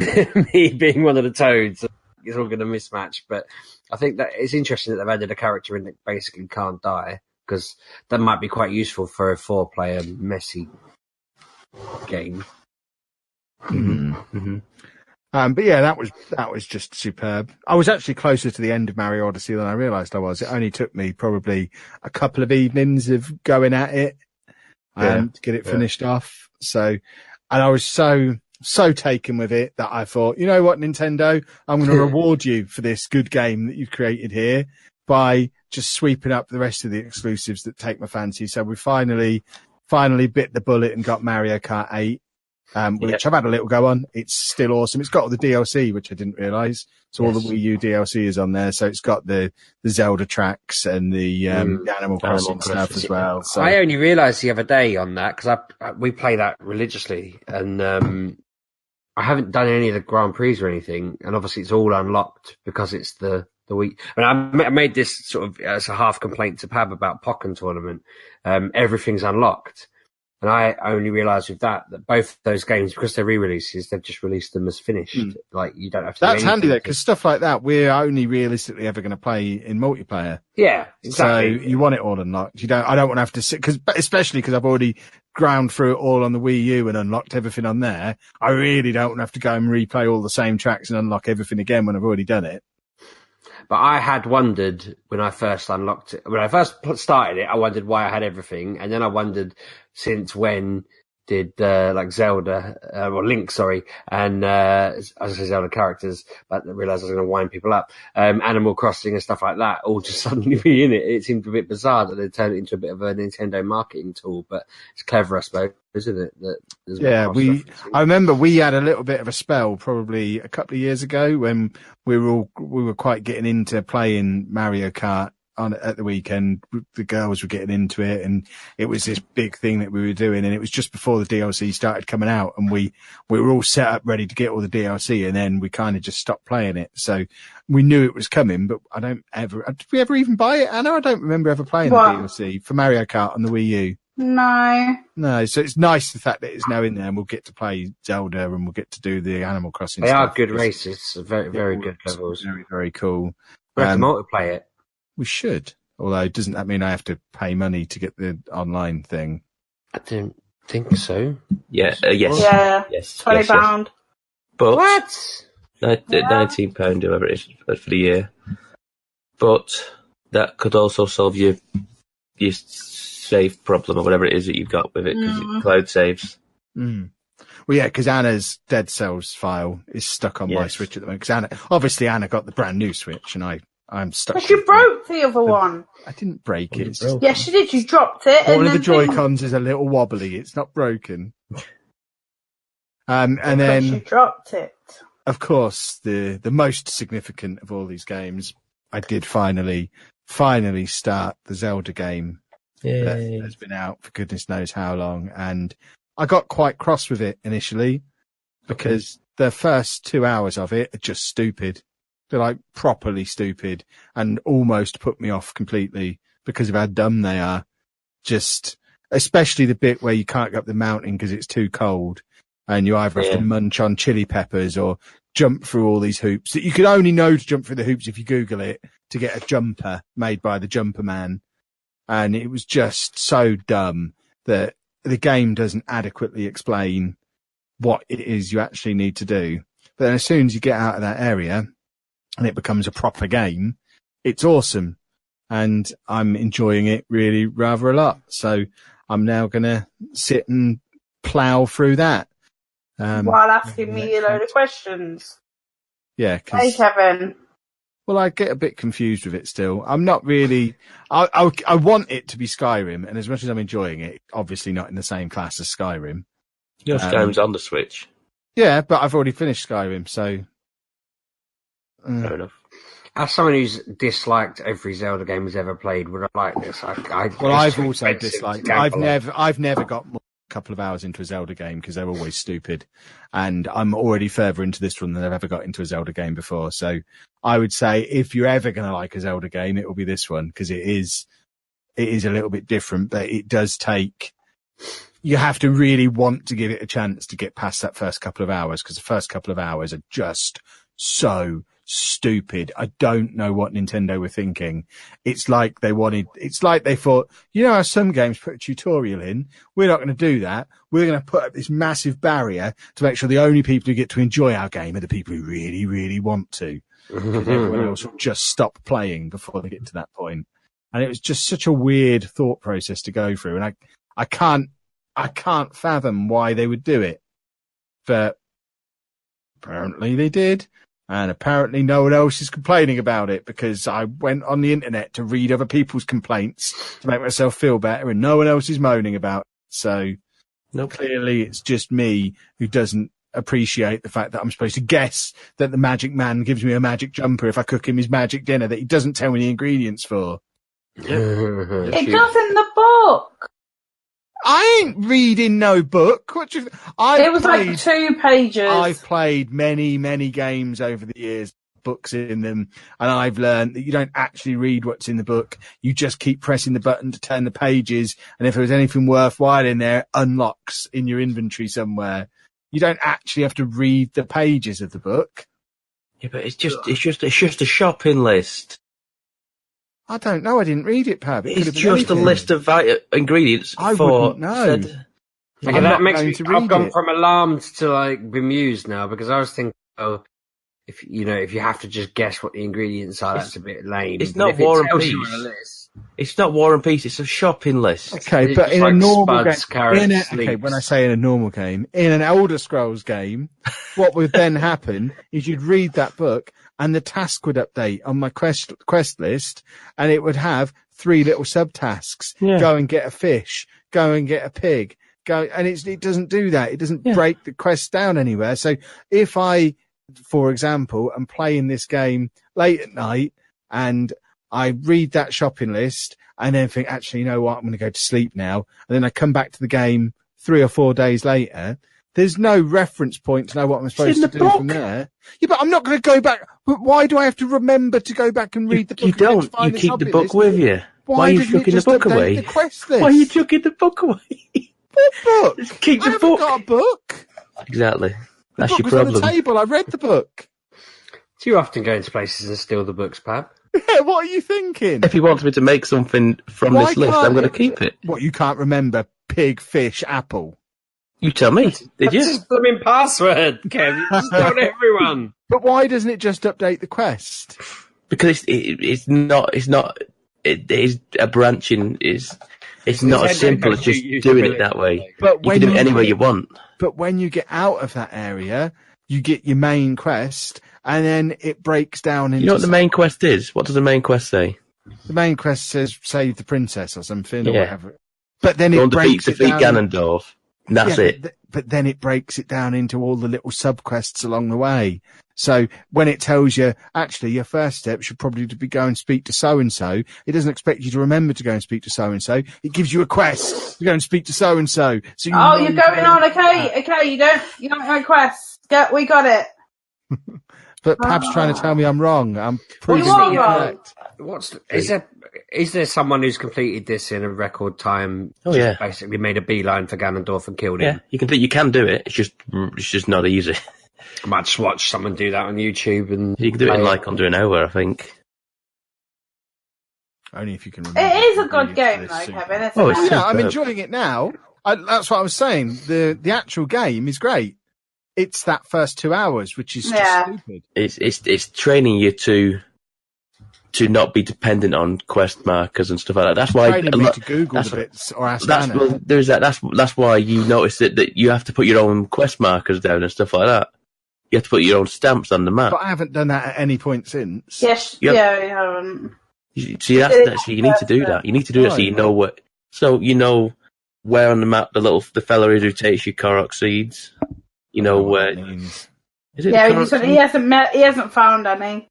me being one of the Toads. It's all going to mismatch. But I think that it's interesting that they've added a character in that basically can't die, because that might be quite useful for a 4-player messy game. Mm-hmm. But yeah, that was just superb. I was actually closer to the end of Mario Odyssey than I realised I was. It only took me probably a couple of evenings of going at it to get it finished off. So, and I was so taken with it that I thought, you know what, Nintendo, I'm going to reward you for this good game that you've created here by just sweeping up the rest of the exclusives that take my fancy. So we finally bit the bullet and got Mario Kart 8. Which I've had a little go on. It's still awesome. It's got all the DLC, which I didn't realise. So all the Wii U DLC is on there. So it's got the Zelda tracks and the Animal Crossing stuff as well. So I only realised the other day on that, because we play that religiously, and I haven't done any of the Grand Prix or anything, and obviously it's all unlocked because it's the week. I mean, I made this sort of as a half complaint to Pab about Pokken Tournament. Everything's unlocked. And I only realised with that both those games, because they're re-releases, they've just released them as finished. Like, you don't have to. That's handy though, because stuff like that we're only realistically ever going to play in multiplayer. Yeah, exactly. So you want it all unlocked. I don't want to have to sit, especially because I've already ground through it all on the Wii U and unlocked everything on there. I really don't want to have to go and replay all the same tracks and unlock everything again when I've already done it. But I had wondered when I first unlocked it, when I first started it, I wondered why I had everything. And then I wondered since when did, like Zelda, or Link, sorry, and, as I say Zelda characters, but I realised I was going to wind people up, Animal Crossing and stuff like that, all just suddenly be in it. It seemed a bit bizarre that they turned it into a bit of a Nintendo marketing tool, but it's clever, I suppose, isn't it? I remember we had a little bit of a spell probably a couple of years ago when we were quite getting into playing Mario Kart at the weekend. The girls were getting into it, and it was this big thing that we were doing, and it was just before the DLC started coming out, and we were all set up ready to get all the DLC, and then we kind of just stopped playing it. So we knew it was coming, but did we ever even buy it, Anna? I don't remember ever playing the DLC for Mario Kart on the Wii U. No, so it's nice the fact that it's now in there, and we'll get to play Zelda, and we'll get to do the Animal Crossing They stuff. are good races, very, very good levels. Very, very cool. We have to multiplayer it. We should. Although, doesn't that mean I have to pay money to get the online thing? I don't think so. Yeah, yes. Yeah, yes, £20. Yes. But What? £19, whatever it is, for the year. But that could also solve your save problem or whatever it is that you've got with it, because it cloud saves. Well, yeah, because Anna's Dead Cells file is stuck on my Switch at the moment. Because Anna got the brand new Switch, and I'm stuck. But you broke the other one. I didn't break it. Yes, you did. You dropped it. One of the Joy-Cons is a little wobbly. It's not broken. And then you dropped it. Of course, the most significant of all these games, I did finally start the Zelda game that's been out for goodness knows how long. And I got quite cross with it initially because the first 2 hours of it are just stupid. They're like properly stupid and almost put me off completely because of how dumb they are. Just, especially the bit where you can't go up the mountain because it's too cold and you either have to munch on chili peppers or jump through all these hoops that you could only know to jump through the hoops if you Google it to get a jumper made by the Jumper Man. And it was just so dumb that the game doesn't adequately explain what it is you actually need to do. But then as soon as you get out of that area and it becomes a proper game, it's awesome. And I'm enjoying it really rather a lot. So I'm now going to sit and plough through that. While asking me a load of questions. Yeah. Hey, Kevin. Well, I get a bit confused with it still. I'm not really... I want it to be Skyrim, and as much as I'm enjoying it, obviously not in the same class as Skyrim. Your Skyrim's on the Switch. Yeah, but I've already finished Skyrim, so... Fair enough. As someone who's disliked every Zelda game he's ever played, would I like this? Well, I've also disliked... I've never got more than a couple of hours into a Zelda game because they're always stupid. And I'm already further into this one than I've ever got into a Zelda game before, so... I would say if you're ever going to like a Zelda game, it will be this one because it is a little bit different, but it does take, you have to really want to give it a chance to get past that first couple of hours because the first couple of hours are just so stupid. I don't know what Nintendo were thinking. It's like they thought, you know how some games put a tutorial in? We're not going to do that. We're going to put up this massive barrier to make sure the only people who get to enjoy our game are the people who really, really want to. Because everyone else will just stop playing before they get to that point. And it was just such a weird thought process to go through. And I can't fathom why they would do it. But apparently they did. And apparently no one else is complaining about it because I went on the internet to read other people's complaints to make myself feel better and no one else is moaning about it. So clearly it's just me who doesn't appreciate the fact that I'm supposed to guess that the magic man gives me a magic jumper if I cook him his magic dinner that he doesn't tell me the ingredients for. It does in the book. I ain't reading no book. It was like 2 pages. I've played many, many games over the years, books in them, and I've learned that you don't actually read what's in the book. You just keep pressing the button to turn the pages, and if there's anything worthwhile in there, it unlocks in your inventory somewhere. You don't actually have to read the pages of the book. Yeah, but it's just a shopping list. I don't know. I didn't read it, Pab. It's just a list of ingredients. I wouldn't know. That makes me. I've gone from alarmed to like bemused now because I was thinking, if you have to just guess what the ingredients are, that's a bit lame. It's not War and Peace. It's not War and Peace. It's a shopping list. Okay, but in a normal game, when I say in a normal game, in an Elder Scrolls game, what would then happen is you'd read that book and the task would update on my quest list, and it would have 3 little subtasks: go and get a fish, go and get a pig, and it doesn't do that. It doesn't break the quest down anywhere. So if I, for example, am playing this game late at night and I read that shopping list and then think, actually, you know what? I'm going to go to sleep now. And then I come back to the game 3 or 4 days later. There's no reference point to know what I'm supposed to do from there. Yeah, but I'm not going to go back. But why do I have to remember to go back and read the book? You don't. You keep the book with you. Why are you chucking the book away? Why are you chucking the book away? What book? Just keep the I haven't book. got a book. Exactly. That's the book your was problem. on the table. I read the book. Do you often go into places and steal the books, Pab? Yeah, what are you thinking? If he wants me to make something from this list, I'm going to keep it. What, you can't remember pig, fish, apple? You tell me. Did you? That's a blooming password, Kev. You just told everyone. But why doesn't it just update the quest? Because it's not it is a branching it's not as simple as just doing it that way. But you can do it any way you want. But when you get out of that area, you get your main quest, and then it breaks down into... You know what the main quest is? What does the main quest say? The main quest says save the princess or something or whatever. But then it breaks defeat Ganondorf. And that's it. but then it breaks it down into all the little subquests along the way. So when it tells you, actually, your first step should probably be go and speak to so-and-so, it doesn't expect you to remember to go and speak to so-and-so. It gives you a quest to go and speak to so-and-so. So you're going on, okay, you don't have quests. We got it. But Pab's trying to tell me I'm wrong. I'm proving you are incorrect. Is there someone who's completed this in a record time? Oh, yeah. Basically made a beeline for Ganondorf and killed him. Yeah, you can do it. It's just not easy. I might just watch someone do that on YouTube, and you can do it in like under an hour, I think. Only if you can remember. It is a good game, though, Kevin. It's yeah, superb. I'm enjoying it now. That's what I was saying. The actual game is great. It's that first 2 hours, which is just stupid. It's training you to not be dependent on quest markers and stuff like that. That's why training me to Google the bits or ask Anna. Well, there's that. That's why you notice that you have to put your own quest markers down and stuff like that. You have to put your own stamps on the map. But I haven't done that at any point since. Yes, we haven't. See, that's you need to do that. You need to do it so you know what. So you know where on the map the fella is who takes your Korok seeds. You know where. Is it he hasn't found any.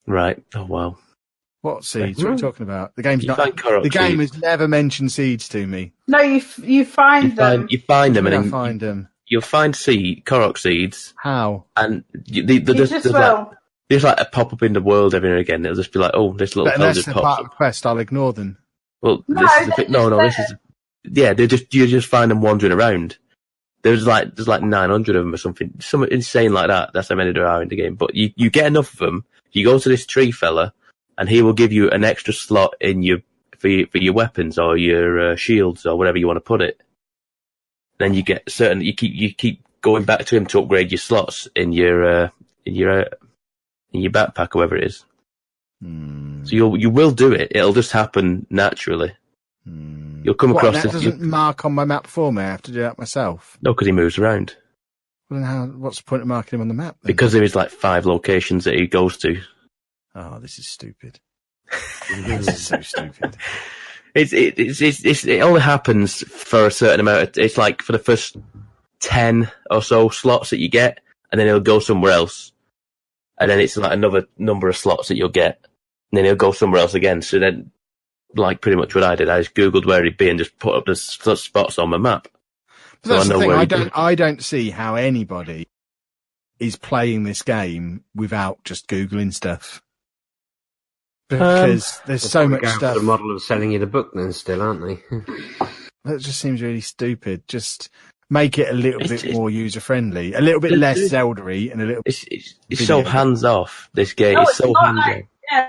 Right. Oh wow. What seeds? What are you talking about? The game's not. The game has never mentioned seeds to me. No, you find them. You find them, and I then find them. You'll find Korok seeds. How? And there's like a pop up in the world every now and again. It'll just be like, oh, this little. But unless they're part of the quest, I'll ignore them. Well, this is you just find them wandering around. There's like 900 of them or something insane like that. That's how many there are in the game. But you get enough of them. You go to this tree fella, and he will give you an extra slot in for your weapons or your shields or whatever you want to put it. Then you get you keep going back to him to upgrade your slots in your backpack or whatever it is. So you will do it. It'll just happen naturally. You'll come across this. Doesn't mark on my map for me. I have to do that myself. No, because he moves around. Well, then what's the point of marking him on the map? Then? Because there is like 5 locations that he goes to. Oh, this is stupid. This is so stupid. It only happens for a certain amount. It's like for the first 10 or so slots that you get, and then it'll go somewhere else. And then it's like another number of slots that you'll get, and then he'll go somewhere else again. So then, like pretty much what I did, I just Googled where he'd be and just put up the spots on my map. But that's the thing. I don't see how anybody is playing this game without just Googling stuff. Because there's so much stuff. The model of selling you the book then still, aren't they? That just seems really stupid. Just make it a little bit more user-friendly, a little bit less Zelda-y, and a little It's so hands-off, this game. No, it's so hands-off.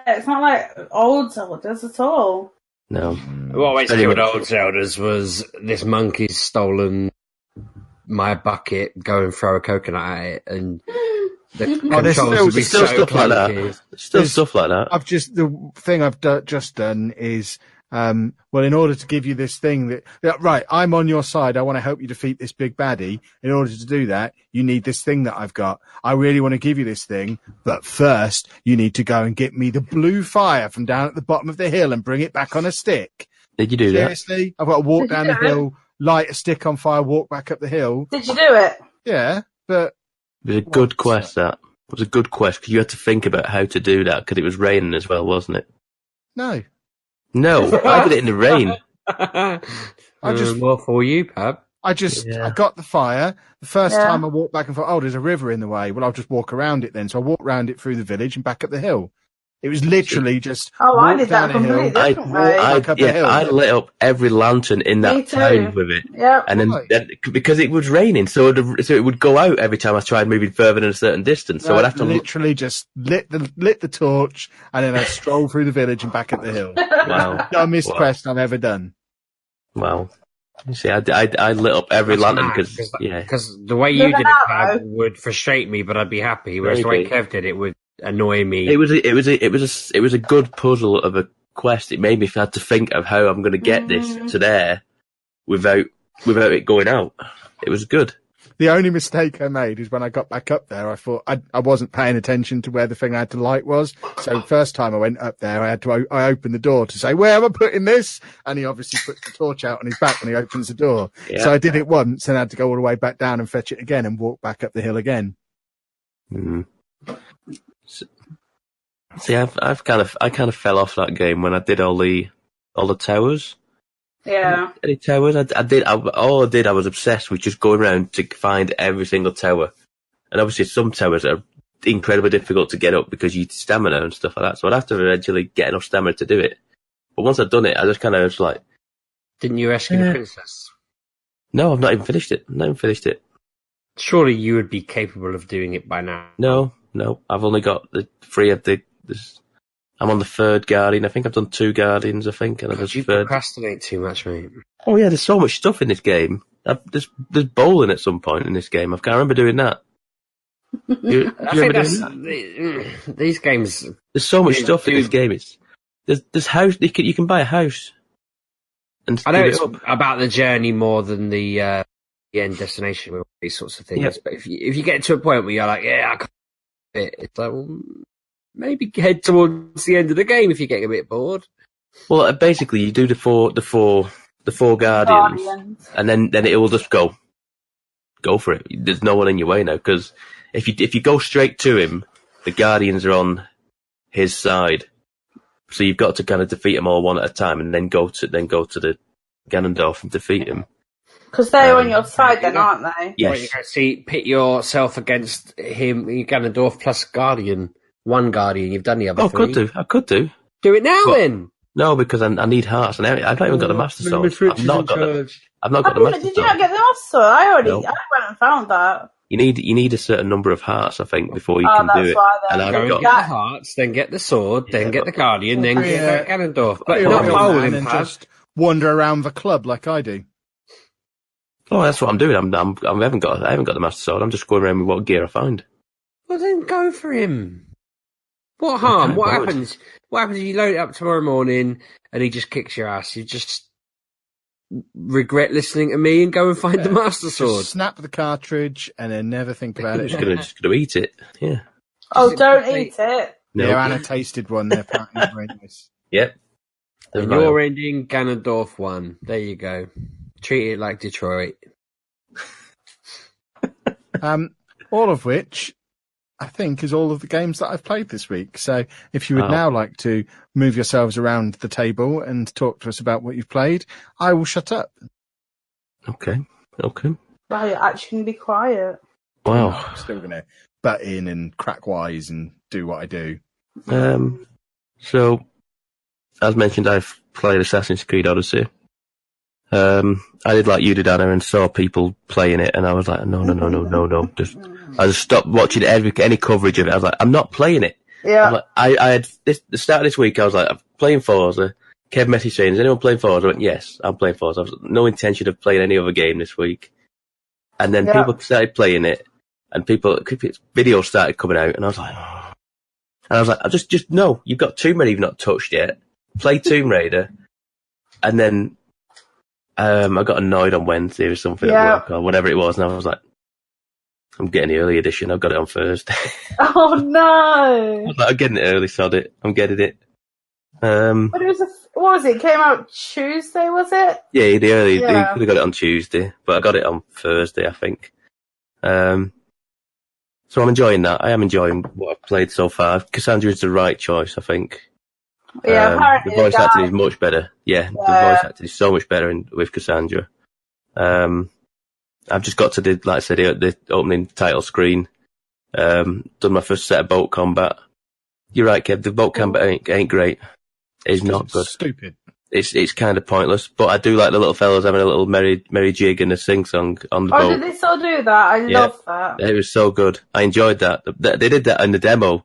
It's not like old Zeldas at all. No. What always killed old Zeldas was this monkey's stolen my bucket, go and throw a coconut at it, and the controls would be still so stuff like that. clunky. Still stuff like that. The thing I've just done is, in order to give you this thing right, I'm on your side. I want to help you defeat this big baddie. In order to do that, you need this thing that I've got. I really want to give you this thing, but first you need to go and get me the blue fire from down at the bottom of the hill and bring it back on a stick. Did you do that? Seriously? I've got to walk down the hill, light a stick on fire, walk back up the hill. Did you do it? Yeah, but it was a good quest, that. It was a good quest, because you had to think about how to do that, because it was raining as well, wasn't it? No, I did it in the rain. Well, for you, Pab. I got the fire. The first time I walked back and thought, there's a river in the way. Well, I'll just walk around it then. So I walked around it through the village and back up the hill. It was literally just. I did that completely different way. I lit up every lantern in that town with it. Yeah. And then because it was raining, so it would go out every time I tried moving further than a certain distance. So I'd have to literally just lit the torch, and then I'd stroll through the village and back up the hill. Wow. Dumbest quest I've ever done. Wow. You see, I lit up every lantern because the way you did it, Pab, would frustrate me, but I'd be happy. Whereas the way Kev did it would annoy me. It was a good puzzle of a quest. It made me have to think of how I'm going to get this to there without it going out. It was good. The only mistake I made is when I got back up there, I thought I wasn't paying attention to where the thing I had to light was. So first time I went up there, I opened the door to say, where am I putting this? And he obviously puts the torch out on his back when he opens the door. Yeah. So I did it once and had to go all the way back down and fetch it again and walk back up the hill again. Mm. See, I kind of fell off that game when I did all the towers. Yeah. Any towers? I was obsessed with just going around to find every single tower. And obviously some towers are incredibly difficult to get up because you need stamina and stuff like that. So I'd have to eventually get enough stamina to do it. But once I'd done it, I just kind of was like... Didn't you rescue the princess? No, I've not even finished it. Surely you would be capable of doing it by now. No. I've only got the 3 of the... I'm on the 3rd Guardian. I think I've done 2 Guardians, and you procrastinate too much, mate. Oh yeah, there's so much stuff in this game. There's bowling at some point in this game. I can't remember doing that. I think that's these games. There's so much stuff in this game. There's house. You can buy a house. And I know it's about the journey more than the end destination with these sorts of things. Yep. But if you get to a point where you're like, yeah, I can't do it, it's like, well, maybe head towards the end of the game if you're getting a bit bored. Well, basically, you do the four Guardians, and then it will just go for it. There's no one in your way now, because if you go straight to him, the Guardians are on his side, so you've got to kind of defeat them all one at a time, and then go to the Ganondorf and defeat him. Because they're on your side, then, aren't they? Yes. Well, you can see pit yourself against him, Ganondorf plus Guardian. One Guardian, you've done the other 3. I could do. Do it now, then. No, because I need hearts, and I've not even got the Master Sword. I've not got the Master Sword. Did you not get the Master Sword? I went and found that. You need a certain number of hearts, I think, before you can do it. And I've got the hearts, then get the sword, then get the Guardian, then get Ganondorf. But not bowling, and just wander around the club like I do. Oh, that's what I'm doing. I haven't got the Master Sword. I'm just going around with what gear I find. Well, then go for him. What harm? What happens? What happens if you load it up tomorrow morning and he just kicks your ass? You just regret listening to me and go and find the Master Sword. Just snap the cartridge and then never think about it. Just gonna eat it. Yeah. Oh, don't eat it. No, Anna tasted one there. Apparently, Yep. And you're ending Ganondorf 1. There you go. Treat it like Detroit. All of which, I think, is all of the games that I've played this week. So if you would now like to move yourselves around the table and talk to us about what you've played, I will shut up. Okay. Well, you're actually going to be quiet. Wow. I'm still going to butt in and crack wise and do what I do. So, as mentioned, I've played Assassin's Creed Odyssey. I did like you did, Anna, and saw people playing it, and I was like, no. I just stopped watching any coverage of it. I was like, I'm not playing it. Yeah. Like, I had the start of this week. I was like, I'm playing Forza. Kev messaged saying, "Is anyone playing Forza?" I went, "Yes, I'm playing Forza." I was no intention of playing any other game this week. And then people started playing it, and videos started coming out, and I was like, oh. And I was like, I just no. You've got Tomb Raider you've not touched yet. Play Tomb Raider, and then. I got annoyed on Wednesday or something at work or whatever it was, and I was like, I'm getting the early edition. I've got it on Thursday. Oh, no. I'm getting it early, sod it. I'm getting it. But what was it? It came out Tuesday, was it? Yeah, the early. Yeah. You could have got it on Tuesday, but I got it on Thursday, I think. So I'm enjoying that. I am enjoying what I've played so far. Cassandra is the right choice, I think. Yeah, the voice acting is much better. Yeah, the voice acting is so much better with Cassandra. I've just got to the opening title screen. Done my first set of boat combat. You're right, Kev. The boat combat ain't great. It's not good. Stupid. It's kind of pointless. But I do like the little fellas having a little merry jig and a sing song on the boat. Oh, did they still do that? I love that. It was so good. I enjoyed that. They did that in the demo.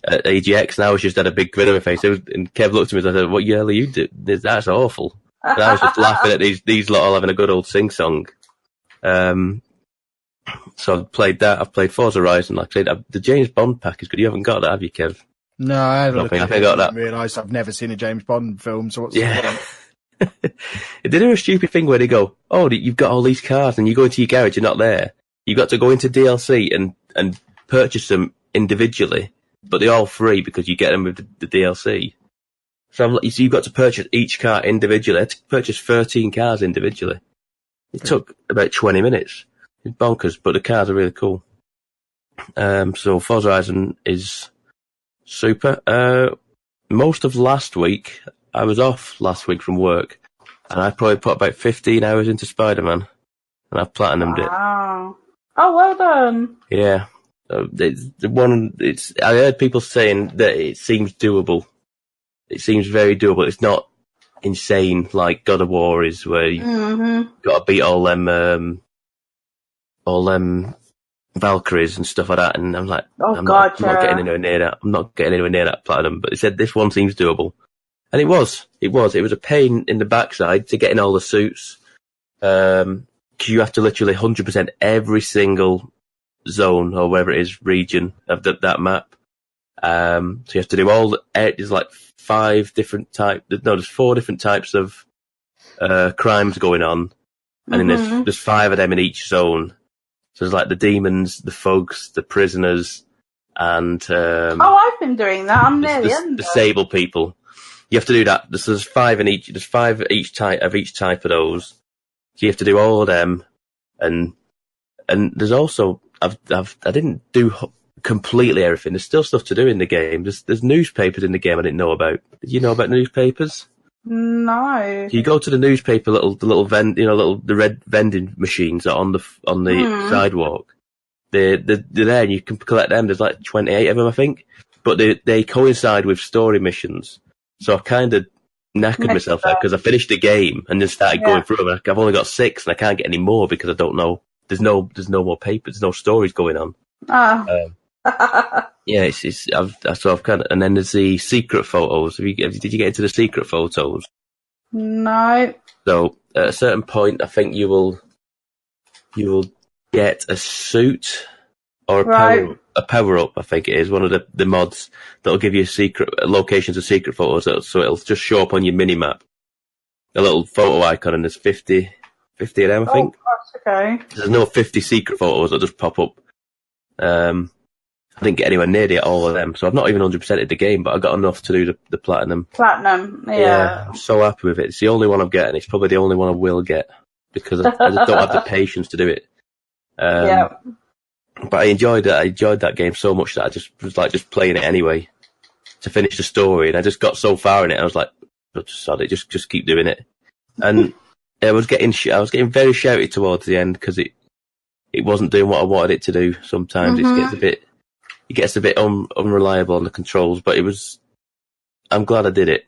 At AGX, and I was just had a big grin on my face. And Kev looked at me and I said, "What the hell are you doing? That's awful." And I was just laughing at these lot all having a good old sing song. So I've played that. I've played Forza Horizon. Like I said, the James Bond pack is good. You haven't got that, have you, Kev? No, I haven't. I think I got that. I realised I've never seen a James Bond film. So what's the point? They do a stupid thing where they go, "Oh, you've got all these cars," and you go into your garage, you're not there, You got to go into DLC and purchase them individually, but they're all free because you get them with the DLC. So you've got to purchase each car individually. I had to purchase 13 cars individually. It took about 20 minutes. It's bonkers, but the cars are really cool. So Forza Horizon is super. Most of last week, I was off last week from work, and I probably put about 15 hours into Spider-Man, and I've platinumed it. Wow. Oh, well done. Yeah. I heard people saying that it seems doable. It seems very doable. It's not insane like God of War is, where you got to beat all them Valkyries and stuff like that. And I'm like, I'm not getting anywhere near that. I'm not getting anywhere near that platinum. But they said this one seems doable, and it was. It was a pain in the backside to get in all the suits, because you have to literally 100% every single zone or wherever it is region of that map. So you have to do there's like 5 different there's 4 different types of crimes going on, and then there's 5 of them in each zone. So there's like the demons, the thugs, the prisoners, and I've been doing that. I'm near the end. The sable people. You have to do that. There's 5 in each. There's 5 each type of those. So you have to do all of them, and there's also I didn't do completely everything. There's still stuff to do in the game. There's newspapers in the game I didn't know about. Did you know about newspapers? No. You go to the newspaper the red vending machines on the sidewalk. They're there, and you can collect them. There's like 28 of them, I think, but they coincide with story missions. So I kind of knackered myself there because I finished the game and then started going through them. I've only got 6, and I can't get any more because I don't know. There's no more papers. There's no stories going on. Yeah, I've kind of, and then there's the secret photos. Did you get into the secret photos? No. So at a certain point, I think you will get a suit or a power up. I think it is one of the mods that'll give you secret locations of secret photos. So it'll just show up on your mini map, a little photo icon, and there's 50 of them. I think. Oh, gosh, okay. There's no 50 secret photos that just pop up. I didn't get anywhere near all of them, so I've not even 100%ed the game, but I got enough to do the platinum. Yeah. I'm so happy with it. It's the only one I'm getting. It's probably the only one I will get because I just don't have the patience to do it. But I enjoyed it. I enjoyed that game so much that I just was like just playing it anyway to finish the story, and I just got so far in it. I was like, just keep doing it. And I was getting very shouty towards the end because it wasn't doing what I wanted it to do. Sometimes it gets a bit unreliable on the controls, but I'm glad I did it.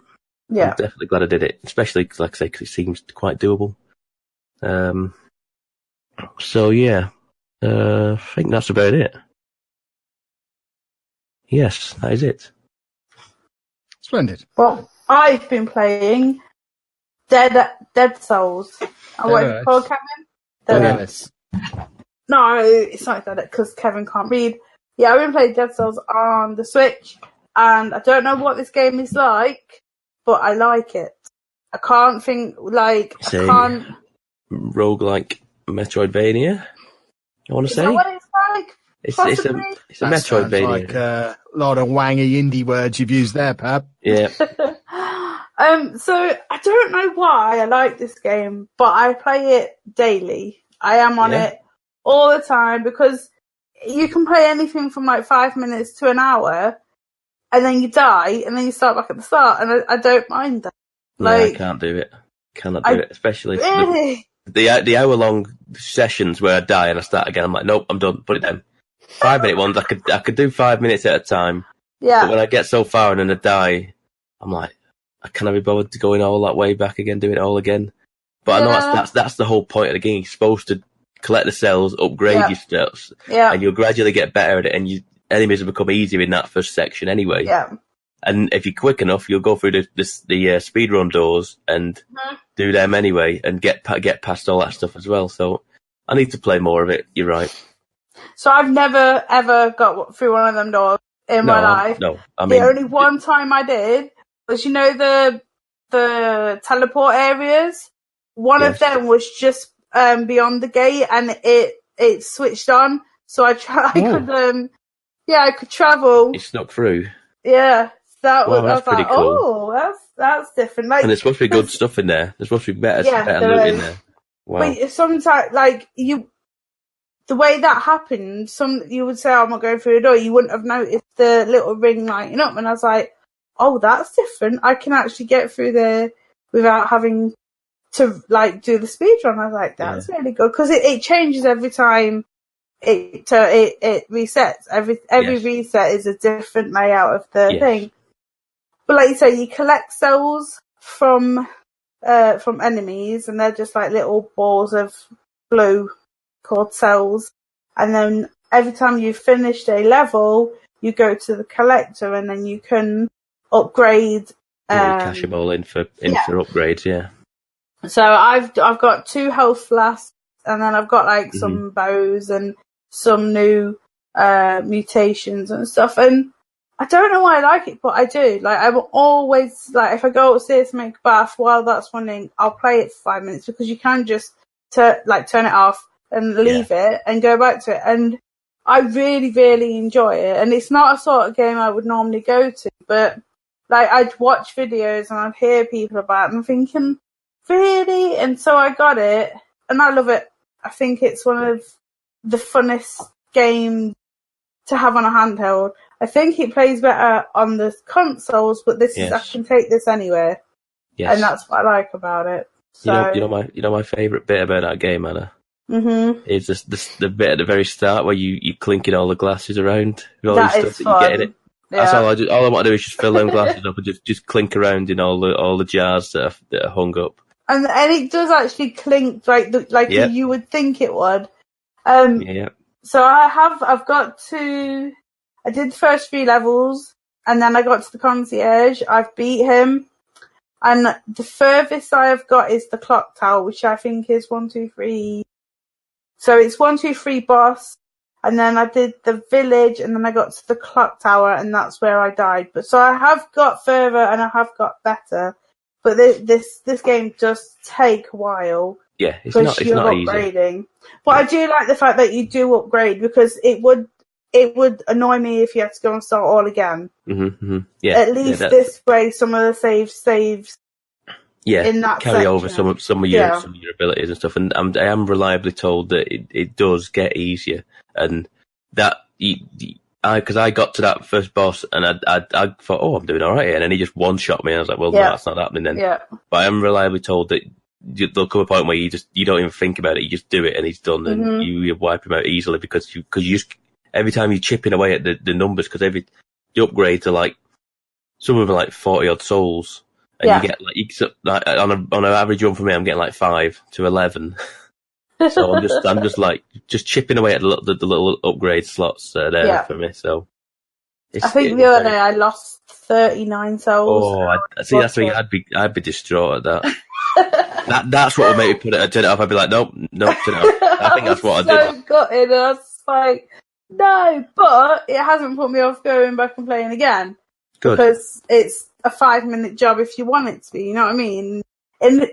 Yeah. I'm definitely glad I did it, especially, like I say, because it seems quite doable. So yeah, I think that's about it. Yes, that is it. Splendid. Well, I've been playing Dead Souls. What is it called, Kevin? No, it's not Dead because Kevin can't read. Yeah, I've been playing Dead Cells on the Switch, and I don't know what this game is like, but I like it. I can't think, roguelike Metroidvania, I want to say. Is that what it's like? It's a Metroidvania. Like a lot of wangy indie words you've used there, Pab. Yeah. So I don't know why I like this game, but I play it daily. I am on it all the time because you can play anything from like 5 minutes to an hour, and then you die, and then you start back at the start, and I don't mind that. I can't do it. Cannot do it, especially the hour-long sessions where I die and I start again. I'm like, nope, I'm done. Put it down. 5-minute ones, I could do 5 minutes at a time. Yeah. But when I get so far and then I die, I'm like, I can't be bothered to going all that way back again, doing it all again. But I know that's the whole point of the game. You're supposed to collect the cells, upgrade your stuff, and you'll gradually get better at it, and your enemies will become easier in that first section anyway. Yeah. And if you're quick enough, you'll go through the speedrun doors and do them anyway, and get past all that stuff as well. So I need to play more of it. You're right. So I've never ever got through one of them doors in my life. No, I mean, the only one time I did was, the teleport areas. One of them was just beyond the gate, and it it's switched on, so I could travel. You snuck through. Yeah, that Wow, was. I that's was pretty like, cool. oh, that's different. Like, And there's supposed to be good stuff in there. There's supposed to be better there loot in is. there. Wow. But sometimes, like the way that happened, you would say, "Oh, I'm not going through the door." You wouldn't have noticed the little ring lighting up, and I was like, "Oh, that's different. I can actually get through there without having to like do the speed run." I was like, "That's really good," because it changes every time. It resets. Every reset is a different layout of the thing. But like you say, you collect cells from enemies, and they're just like little balls of blue called cells. And then every time you've finished a level, you go to the collector, and then you can upgrade. You cash them all in for upgrades. Yeah. So I've got 2 health flasks, and then I've got like some bows and some new mutations and stuff. And I don't know why I like it, but I do. Like, I'm always, like, if I go upstairs to make a bath while that's running, I'll play it for 5 minutes, because you can just turn it off and leave it and go back to it. And I really, really enjoy it. And it's not a sort of game I would normally go to, but like, I'd watch videos and I'd hear people about it, and I'm thinking, really? And so I got it, and I love it. I think it's one of the funnest games to have on a handheld. I think it plays better on the consoles, but this is, I can take this anywhere. Yes. And that's what I like about it. So, you know my favourite bit about that game, Anna? Is the bit at the very start where you clinking all the glasses around with all that these is stuff fun. that you get in it. Yeah. That's all I want to do is just fill them glasses up and just clink around in all the jars that are hung up. And it does actually clink like you would think it would. So I did the first 3 levels, and then I got to the concierge. I've beat him, and the furthest I have got is the clock tower, which I think is 1, 2, 3. So it's 1, 2, 3 boss, and then I did the village, and then I got to the clock tower, and that's where I died. But so I have got further, and I have got better. But this game does take a while. Yeah, it's not upgrading. easy. But I do like the fact that you do upgrade, because it would annoy me if you had to go and start all again. Yeah. At least this way, some of the saves. Yeah, in that carry section. over some of your abilities and stuff. And I am reliably told that it does get easier, and that because I got to that first boss and I thought, oh, I'm doing all right here, and then he just one shot me, and I was like, well, no, that's not happening then. Yeah. But I am reliably told that there'll come a point where you don't even think about it, you just do it, and he's done, and you wipe him out easily because you just every time you're chipping away at the numbers, because the upgrades are like some of them are like 40 odd souls, and you get like on an average run for me, I'm getting like 5 to 11. So I'm just chipping away at the little upgrade slots there for me. So I think the other day I lost 39 souls. Oh, that's me. I'd be distraught at that. That's what would make me turn it off. I'd be like, nope, turn it off. I think that's what I did. Gutted, and I was like, no, but it hasn't put me off going back and playing again. Good. Because it's a 5-minute job if you want it to be. You know what I mean? And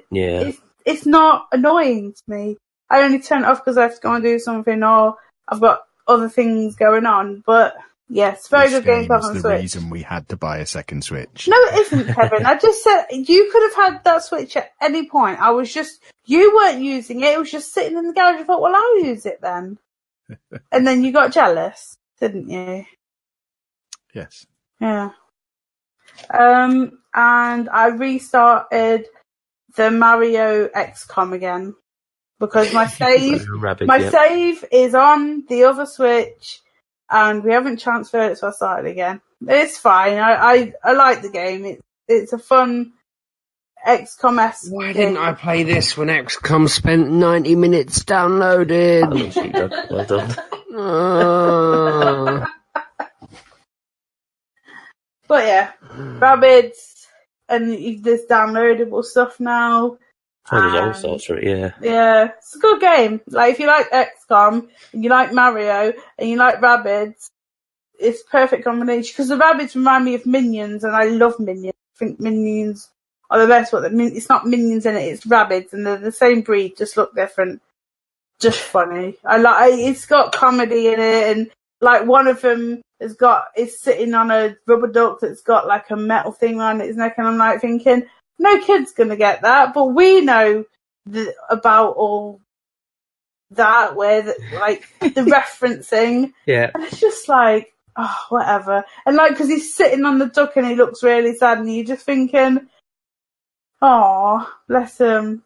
it's not annoying to me. I only turn it off because I have to go and do something, or I've got other things going on. But yes, very good game to have on the Switch. Reason we had to buy a second Switch. No, it isn't, Kevin. I just said you could have had that Switch at any point. You weren't using it. It was just sitting in the garage. I thought, well, I'll use it then. And then you got jealous, didn't you? Yes. Yeah. And I restarted the Mario XCOM again. Because my save is on the other Switch, and we haven't transferred it, so I started again. It's fine. I like the game. It's a fun XCOM-esque Why didn't I play this when XCOM spent 90 minutes downloaded? Well done. But yeah, Rabbids, and there's downloadable stuff now. Oh, there's all sorts for it, yeah. Yeah, it's a good game. Like, if you like XCOM, and you like Mario, and you like Rabbids, it's a perfect combination. Because the Rabbids remind me of Minions, and I love Minions. I think Minions are the best. It's not Minions in it, it's Rabbids, and they're the same breed, just look different. just funny. It's got comedy in it, and like one of them is sitting on a rubber duck that's got like a metal thing around its neck, and I'm like thinking, no kid's gonna get that, but we know about all that, where the referencing, Yeah. and it's just like, oh, whatever. And like, because he's sitting on the duck and he looks really sad, and you're just thinking, oh, bless him.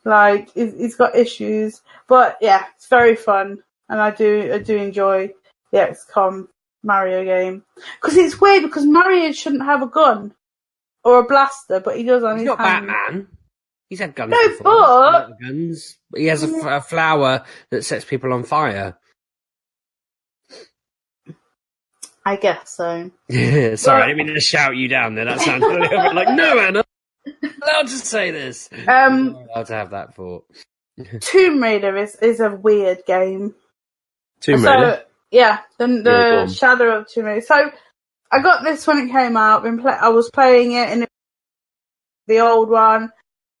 Like, he's got issues. But yeah, it's very fun. And I do enjoy the XCOM Mario game. Because it's weird, because Mario shouldn't have a gun or a blaster, but he does on He's his not hand. Batman. He's had guns No, before. but... Guns. He has a flower that sets people on fire. I guess so. Sorry, I didn't mean to shout you down there. That sounded a little bit like, no, Anna, I'm allowed to say this. I'm not allowed to have that thought. Tomb Raider is a weird game. Tomb Raider? So, yeah, the Shadow of Tomb Raider. So, I got this when it came out. I was playing it in the old one.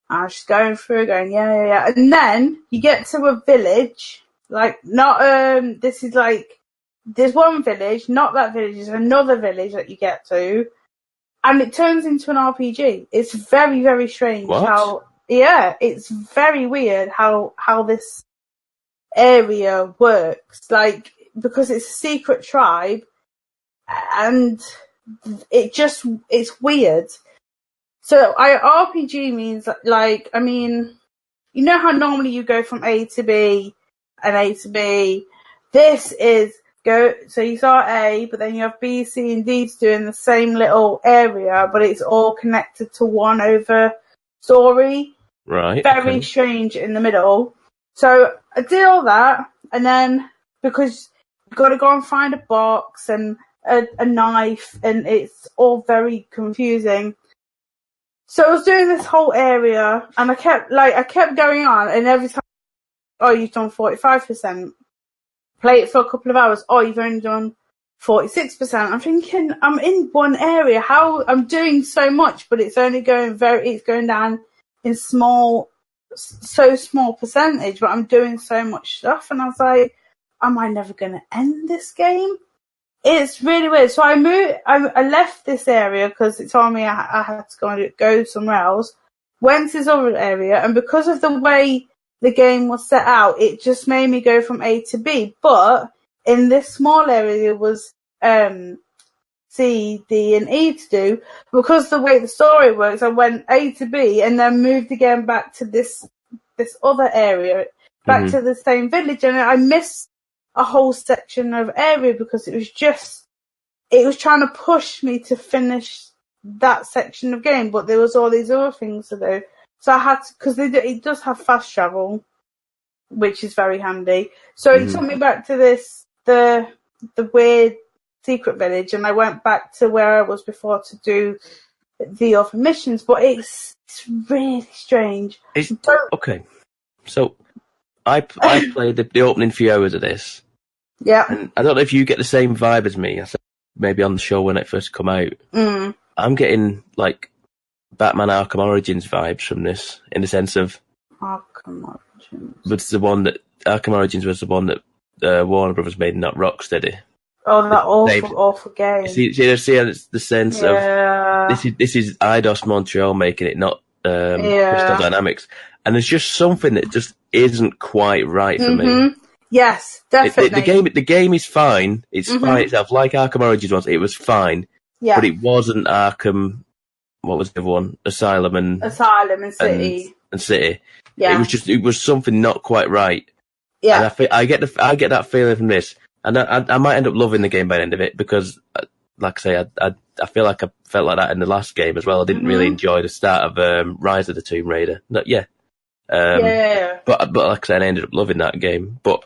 I was just going through, yeah. And then you get to a village, like, not, this is like, there's one village, not that village, there's another village that you get to, and it turns into an RPG. It's very, very strange What? it's very weird how this area works, like, because it's a secret tribe, and it's weird. So RPG means, like, I mean, you know how normally you go from A to B and A to B? This is so you start A, but then you have B, C, and D to do in the same little area, but it's all connected to one over story. Right. Very strange in the middle. So I did all that, and then because you've got to go and find a box and a knife, and it's all very confusing. So I was doing this whole area, and I kept going on, and every time, oh, you've done 45%. Play it for a couple of hours. Oh, you've only done 46%. I'm thinking, I'm in one area. How I'm doing so much, but it's only it's going down in so small percentage, but I'm doing so much stuff. And I was like, am I never going to end this game? It's really weird. So I left this area because it told me I had to go somewhere else. Went to this other area, and because of the way the game was set out, it just made me go from A to B. But in this small area, there was C, D, and E to do. Because the way the story works, I went A to B and then moved again back to this other area, back to the same village, and I missed a whole section of area because it was trying to push me to finish that section of game, but there was all these other things to do. So I had to, because it does have fast travel, which is very handy. So it took me back to the weird secret village, and I went back to where I was before to do the other missions. But it's really strange. Okay, so I played the opening few hours of this. Yeah. And I don't know if you get the same vibe as me. I said maybe on the show when it first come out. I'm getting like Batman Arkham Origins vibes from this, in the sense of Arkham Origins. But the one that Arkham Origins was the one that Warner Brothers made, not Rocksteady. Oh, that awful game. See, it's the sense of this is IDOS Montreal making it, not Crystal Dynamics, and there's just something that just isn't quite right for me. Yes, definitely. The game is fine. It's fine itself, like Arkham Origins was. It was fine, but it wasn't Arkham. What was the other one? Asylum and City. And City. Yeah. It was something not quite right. Yeah. And I get that feeling from this, and I might end up loving the game by the end of it, because, like I say, I feel like I felt like that in the last game as well. I didn't really enjoy the start of Rise of the Tomb Raider. But like I said, I ended up loving that game. But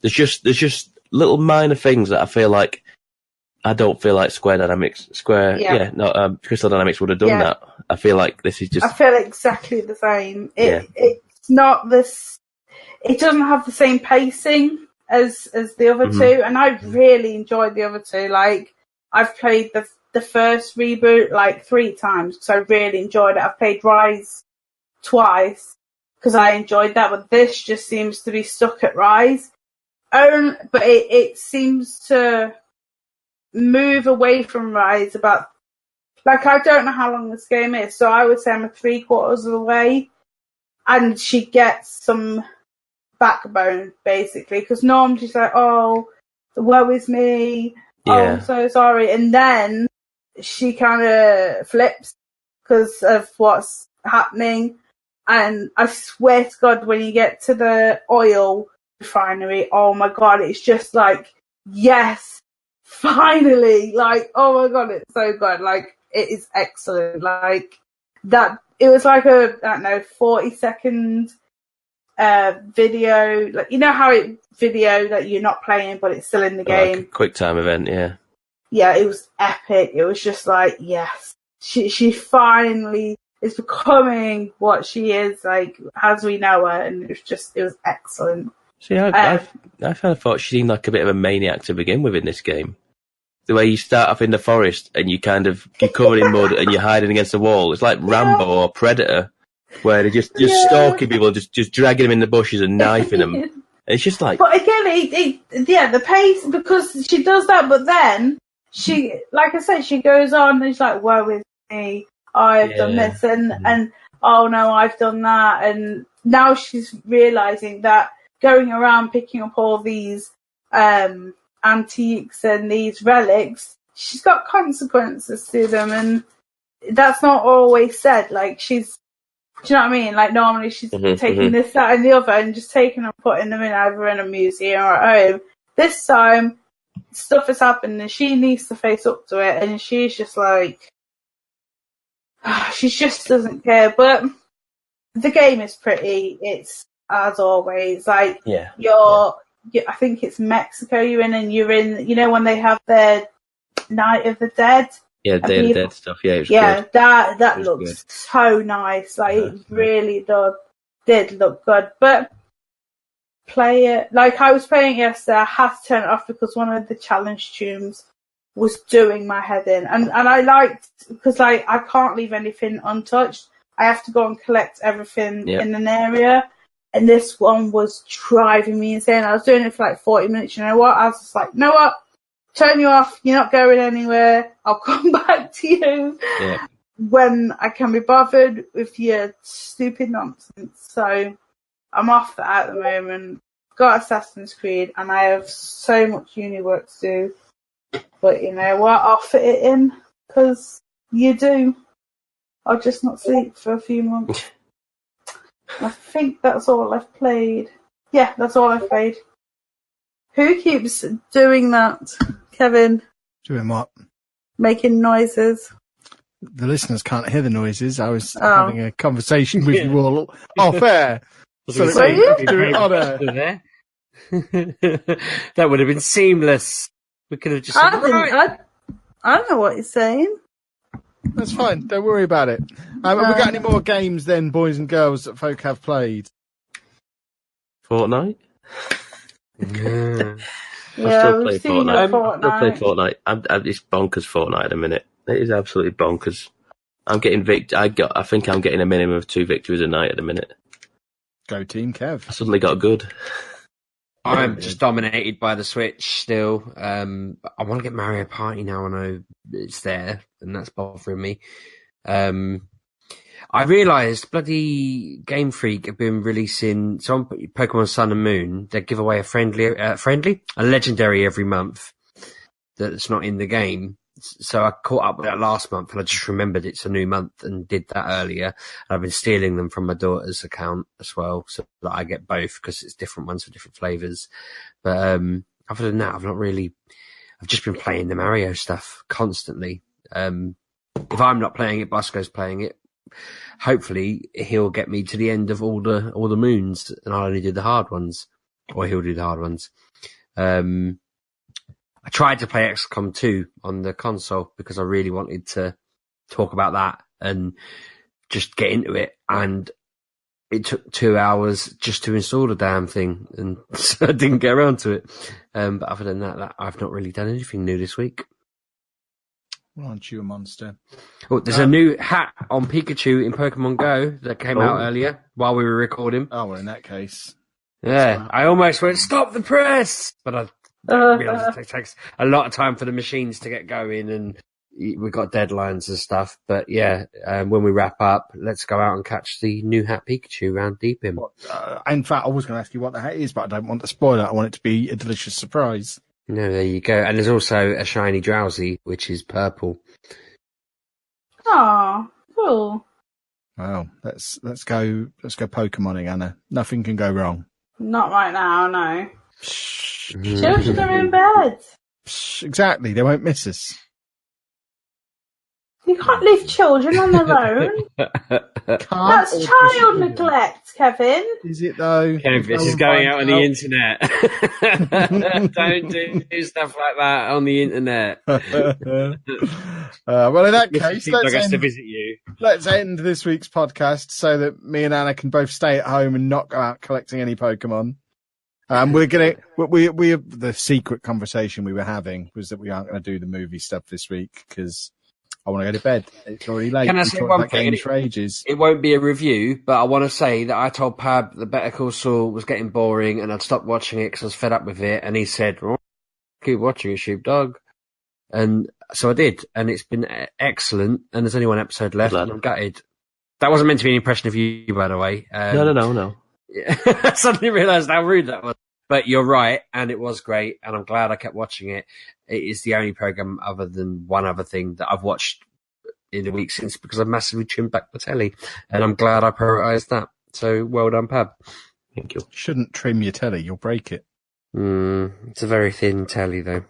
there's just little minor things that I feel like I don't feel like Crystal Dynamics would have done that. I feel like this is just. I feel exactly the same. It's not this. It doesn't have the same pacing as the other two, and I really enjoyed the other two. Like, I've played the first reboot like 3 times because I really enjoyed it. I've played Rise twice because I enjoyed that. But this just seems to be stuck at Rise. But it seems to move away from Rise about, like, I don't know how long this game is, so I would say I'm 3/4 of the way, and she gets some backbone, basically, because normally she's like, oh, woe is me, oh, I'm so sorry, and then she kind of flips because of what's happening, and I swear to God, when you get to the oil refinery, oh my God, it's just like, yes, finally, like, oh my God, it's so good, like, it is excellent, like, that, it was like a, I don't know, 40-second video, like, you know how it video that you're not playing but it's still in the game, like a quick time event, yeah, it was epic. It was just like, yes, she finally is becoming what she is, like, as we know her, and it was excellent. See, I kind of thought she seemed like a bit of a maniac to begin with in this game. The way you start off in the forest and you're covered in mud and you're hiding against the wall. It's like Rambo or Predator, where they're just stalking people, just dragging them in the bushes and knifing them. And it's just like... But again, the pace, because she does that, but then she, like I said, she goes on and she's like, woe is me, I've done this, and oh no, I've done that. And now she's realising that going around picking up all these antiques and these relics, she's got consequences to them, and that's not always said. Like, do you know what I mean? Like, normally she's taking this, that, and the other, and just taking and putting them in either in a museum or at home. This time, stuff has happened, and she needs to face up to it, and she's just like, she just doesn't care. But the game is pretty. It's, as always, like, I think it's Mexico you're in, and you're in, you know, when they have their Night of the Dead. Yeah, Day of the Dead stuff. Yeah, it was good. that looks good. So nice. Like, it really did look good. But play it. Like, I was playing it yesterday. I had to turn it off because one of the challenge tunes was doing my head in. And I liked, because, like, I can't leave anything untouched. I have to go and collect everything in an area. And this one was driving me insane. I was doing it for like 40 minutes. You know what? I was just like, you know what? Turn you off. You're not going anywhere. I'll come back to you when I can be bothered with your stupid nonsense. So I'm off that at the moment. Got Assassin's Creed, and I have so much uni work to do. But you know what? I'll fit it in, because you do. I'll just not sleep for a few months. I think that's all I've played. Yeah, that's all I've played. Who keeps doing that, Kevin? Doing what? Making noises. The listeners can't hear the noises. I was having a conversation with you all off air. So do it on air. That would have been seamless. We could have just... I don't know what you're saying. That's fine. Don't worry about it. Have we got any more games then, boys and girls, that folk have played? Fortnite? Yeah, I still play Fortnite. It's bonkers Fortnite at the minute. It is absolutely bonkers. I'm getting I think I'm getting a minimum of 2 victories a night at the minute. Go Team Kev. I suddenly got good. I'm just dominated by the Switch still. I want to get Mario Party now. I know it's there, and that's bothering me. I realised bloody Game Freak have been releasing, so on Pokemon Sun and Moon, they give away a legendary every month that's not in the game. So I caught up with that last month, and I just remembered it's a new month and did that earlier. And I've been stealing them from my daughter's account as well, so that I get both, because it's different ones for different flavours. But other than that, I've just been playing the Mario stuff constantly. If I'm not playing it, Bosco's playing it. Hopefully he'll get me to the end of all the moons, and I'll only do the hard ones, or he'll do the hard ones. I tried to play XCOM 2 on the console because I really wanted to talk about that and just get into it, and it took 2 hours just to install the damn thing, and so I didn't get around to it. But other than that, I've not really done anything new this week. Aren't you a monster? Oh, there's a new hat on Pikachu in Pokemon Go that came out earlier while we were recording. Oh, well, in that case. Yeah, I almost went, stop the press! But I realised it takes a lot of time for the machines to get going and we've got deadlines and stuff. But yeah, when we wrap up, let's go out and catch the new hat Pikachu round deep in. In fact, I was going to ask you what the hat is, but I don't want to spoil it. I want it to be a delicious surprise. No, there you go. And there's also a shiny Drowsy, which is purple. Oh, cool. Well, let's go Pokemoning, Anna. Nothing can go wrong. Not right now, no. Children are in bed. Exactly, they won't miss us. You can't leave children on their own. That's child neglect, Kevin. Is it though? Kev, this is going out on the internet. Don't do stuff like that on the internet. Well, in that case, let's end this week's podcast so that me and Anna can both stay at home and not go out collecting any Pokemon. The secret conversation we were having was that we aren't going to do the movie stuff this week because I want to go to bed. It's already late. Can I say one thing? For ages. It won't be a review, but I want to say that I told Pab that Better Call Saul was getting boring and I'd stopped watching it because I was fed up with it. And he said, well, keep watching it, sheepdog. And so I did. And it's been excellent. And there's only one episode left and I'm gutted. That wasn't meant to be an impression of you, by the way. No. I suddenly realised how rude that was. But you're right, and it was great, and I'm glad I kept watching it. It is the only program other than one other thing that I've watched in the week since because I've massively trimmed back the telly, and I'm glad I prioritised that. So well done, Pab. Thank you. Shouldn't trim your telly, you'll break it. It's a very thin telly, though.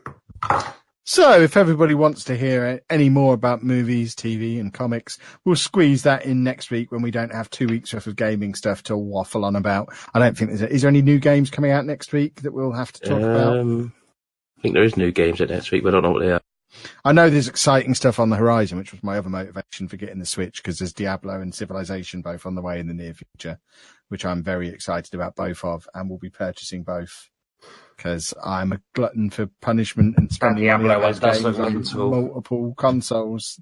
So, if everybody wants to hear any more about movies, TV, and comics, we'll squeeze that in next week when we don't have 2 weeks worth of gaming stuff to waffle on about. I don't think is there any new games coming out next week that we'll have to talk about? I think there is new games out next week, but I don't know what they are. I know there's exciting stuff on the horizon, which was my other motivation for getting the Switch, because there's Diablo and Civilization both on the way in the near future, which I'm very excited about both of, and we'll be purchasing both. Because I'm a glutton for punishment and spending money on games on multiple consoles.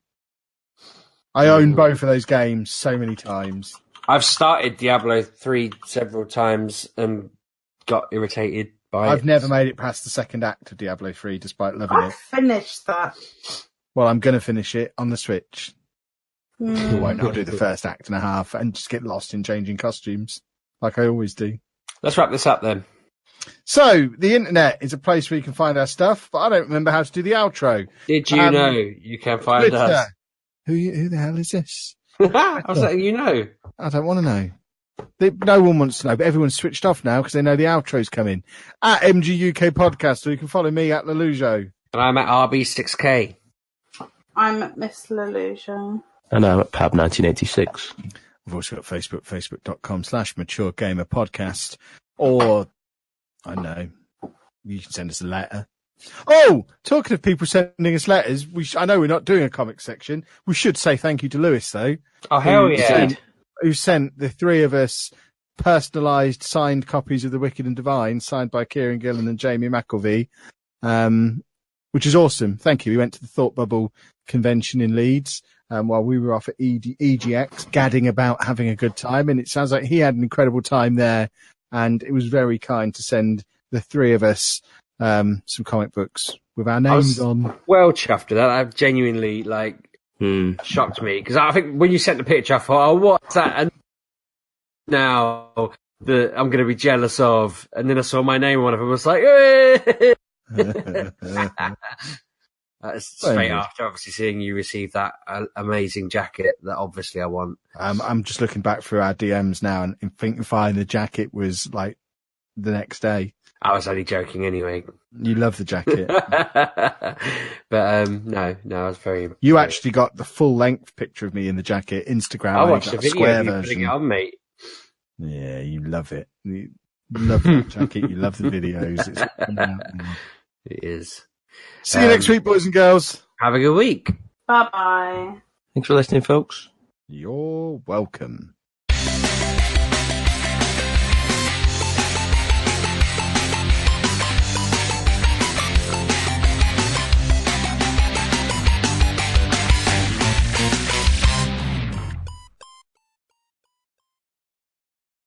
I own both of those games so many times. I've started Diablo 3 several times and got irritated by it. I've never made it past the second act of Diablo 3 despite loving it. I finished that. Well, I'm going to finish it on the Switch. I won't. I'll do the first act and a half and just get lost in changing costumes like I always do. Let's wrap this up then. So, the internet is a place where you can find our stuff, but I don't remember how to do the outro. Did you know you can find Twitter. us? Who the hell is this? I was letting you know. I don't want to know. No one wants to know, but everyone's switched off now because they know the outro's coming. At MGUK Podcast, so you can follow me at Lelujo. And I'm at RB6K. I'm at Miss Lelujo. And I'm at Pab1986. We've also got Facebook, facebook.com/MatureGamerPodcast. Or, I don't know, you can send us a letter. Oh, talking of people sending us letters, I know we're not doing a comic section. We should say thank you to Lewis, though. Oh, hell yeah. Who sent the three of us personalised signed copies of The Wicked and Divine, signed by Kieran Gillen and Jamie McElvey, which is awesome. Thank you. We went to the Thought Bubble convention in Leeds while we were off at EGX, gadding about having a good time, and it sounds like he had an incredible time there, and it was very kind to send the three of us some comic books with our names on. Well chuffed with that. I've genuinely shocked me because I think when you sent the picture, I thought, "Oh, what's that?" And now that I'm going to be jealous of, and then I saw my name on one of them. I was like, "Hey!" Straight after obviously seeing you receive that amazing jacket that obviously I want. I'm just looking back through our DMs now and thinking the jacket was like the next day. I was only joking anyway. You love the jacket. But no, I was very... You actually got the full-length picture of me in the jacket, Instagram. I watched the video of you putting it on, mate. Yeah, you love it. You love the jacket, you love the videos. It is. See you next week, boys and girls. Have a good week. Bye-bye. Thanks for listening, folks. You're welcome.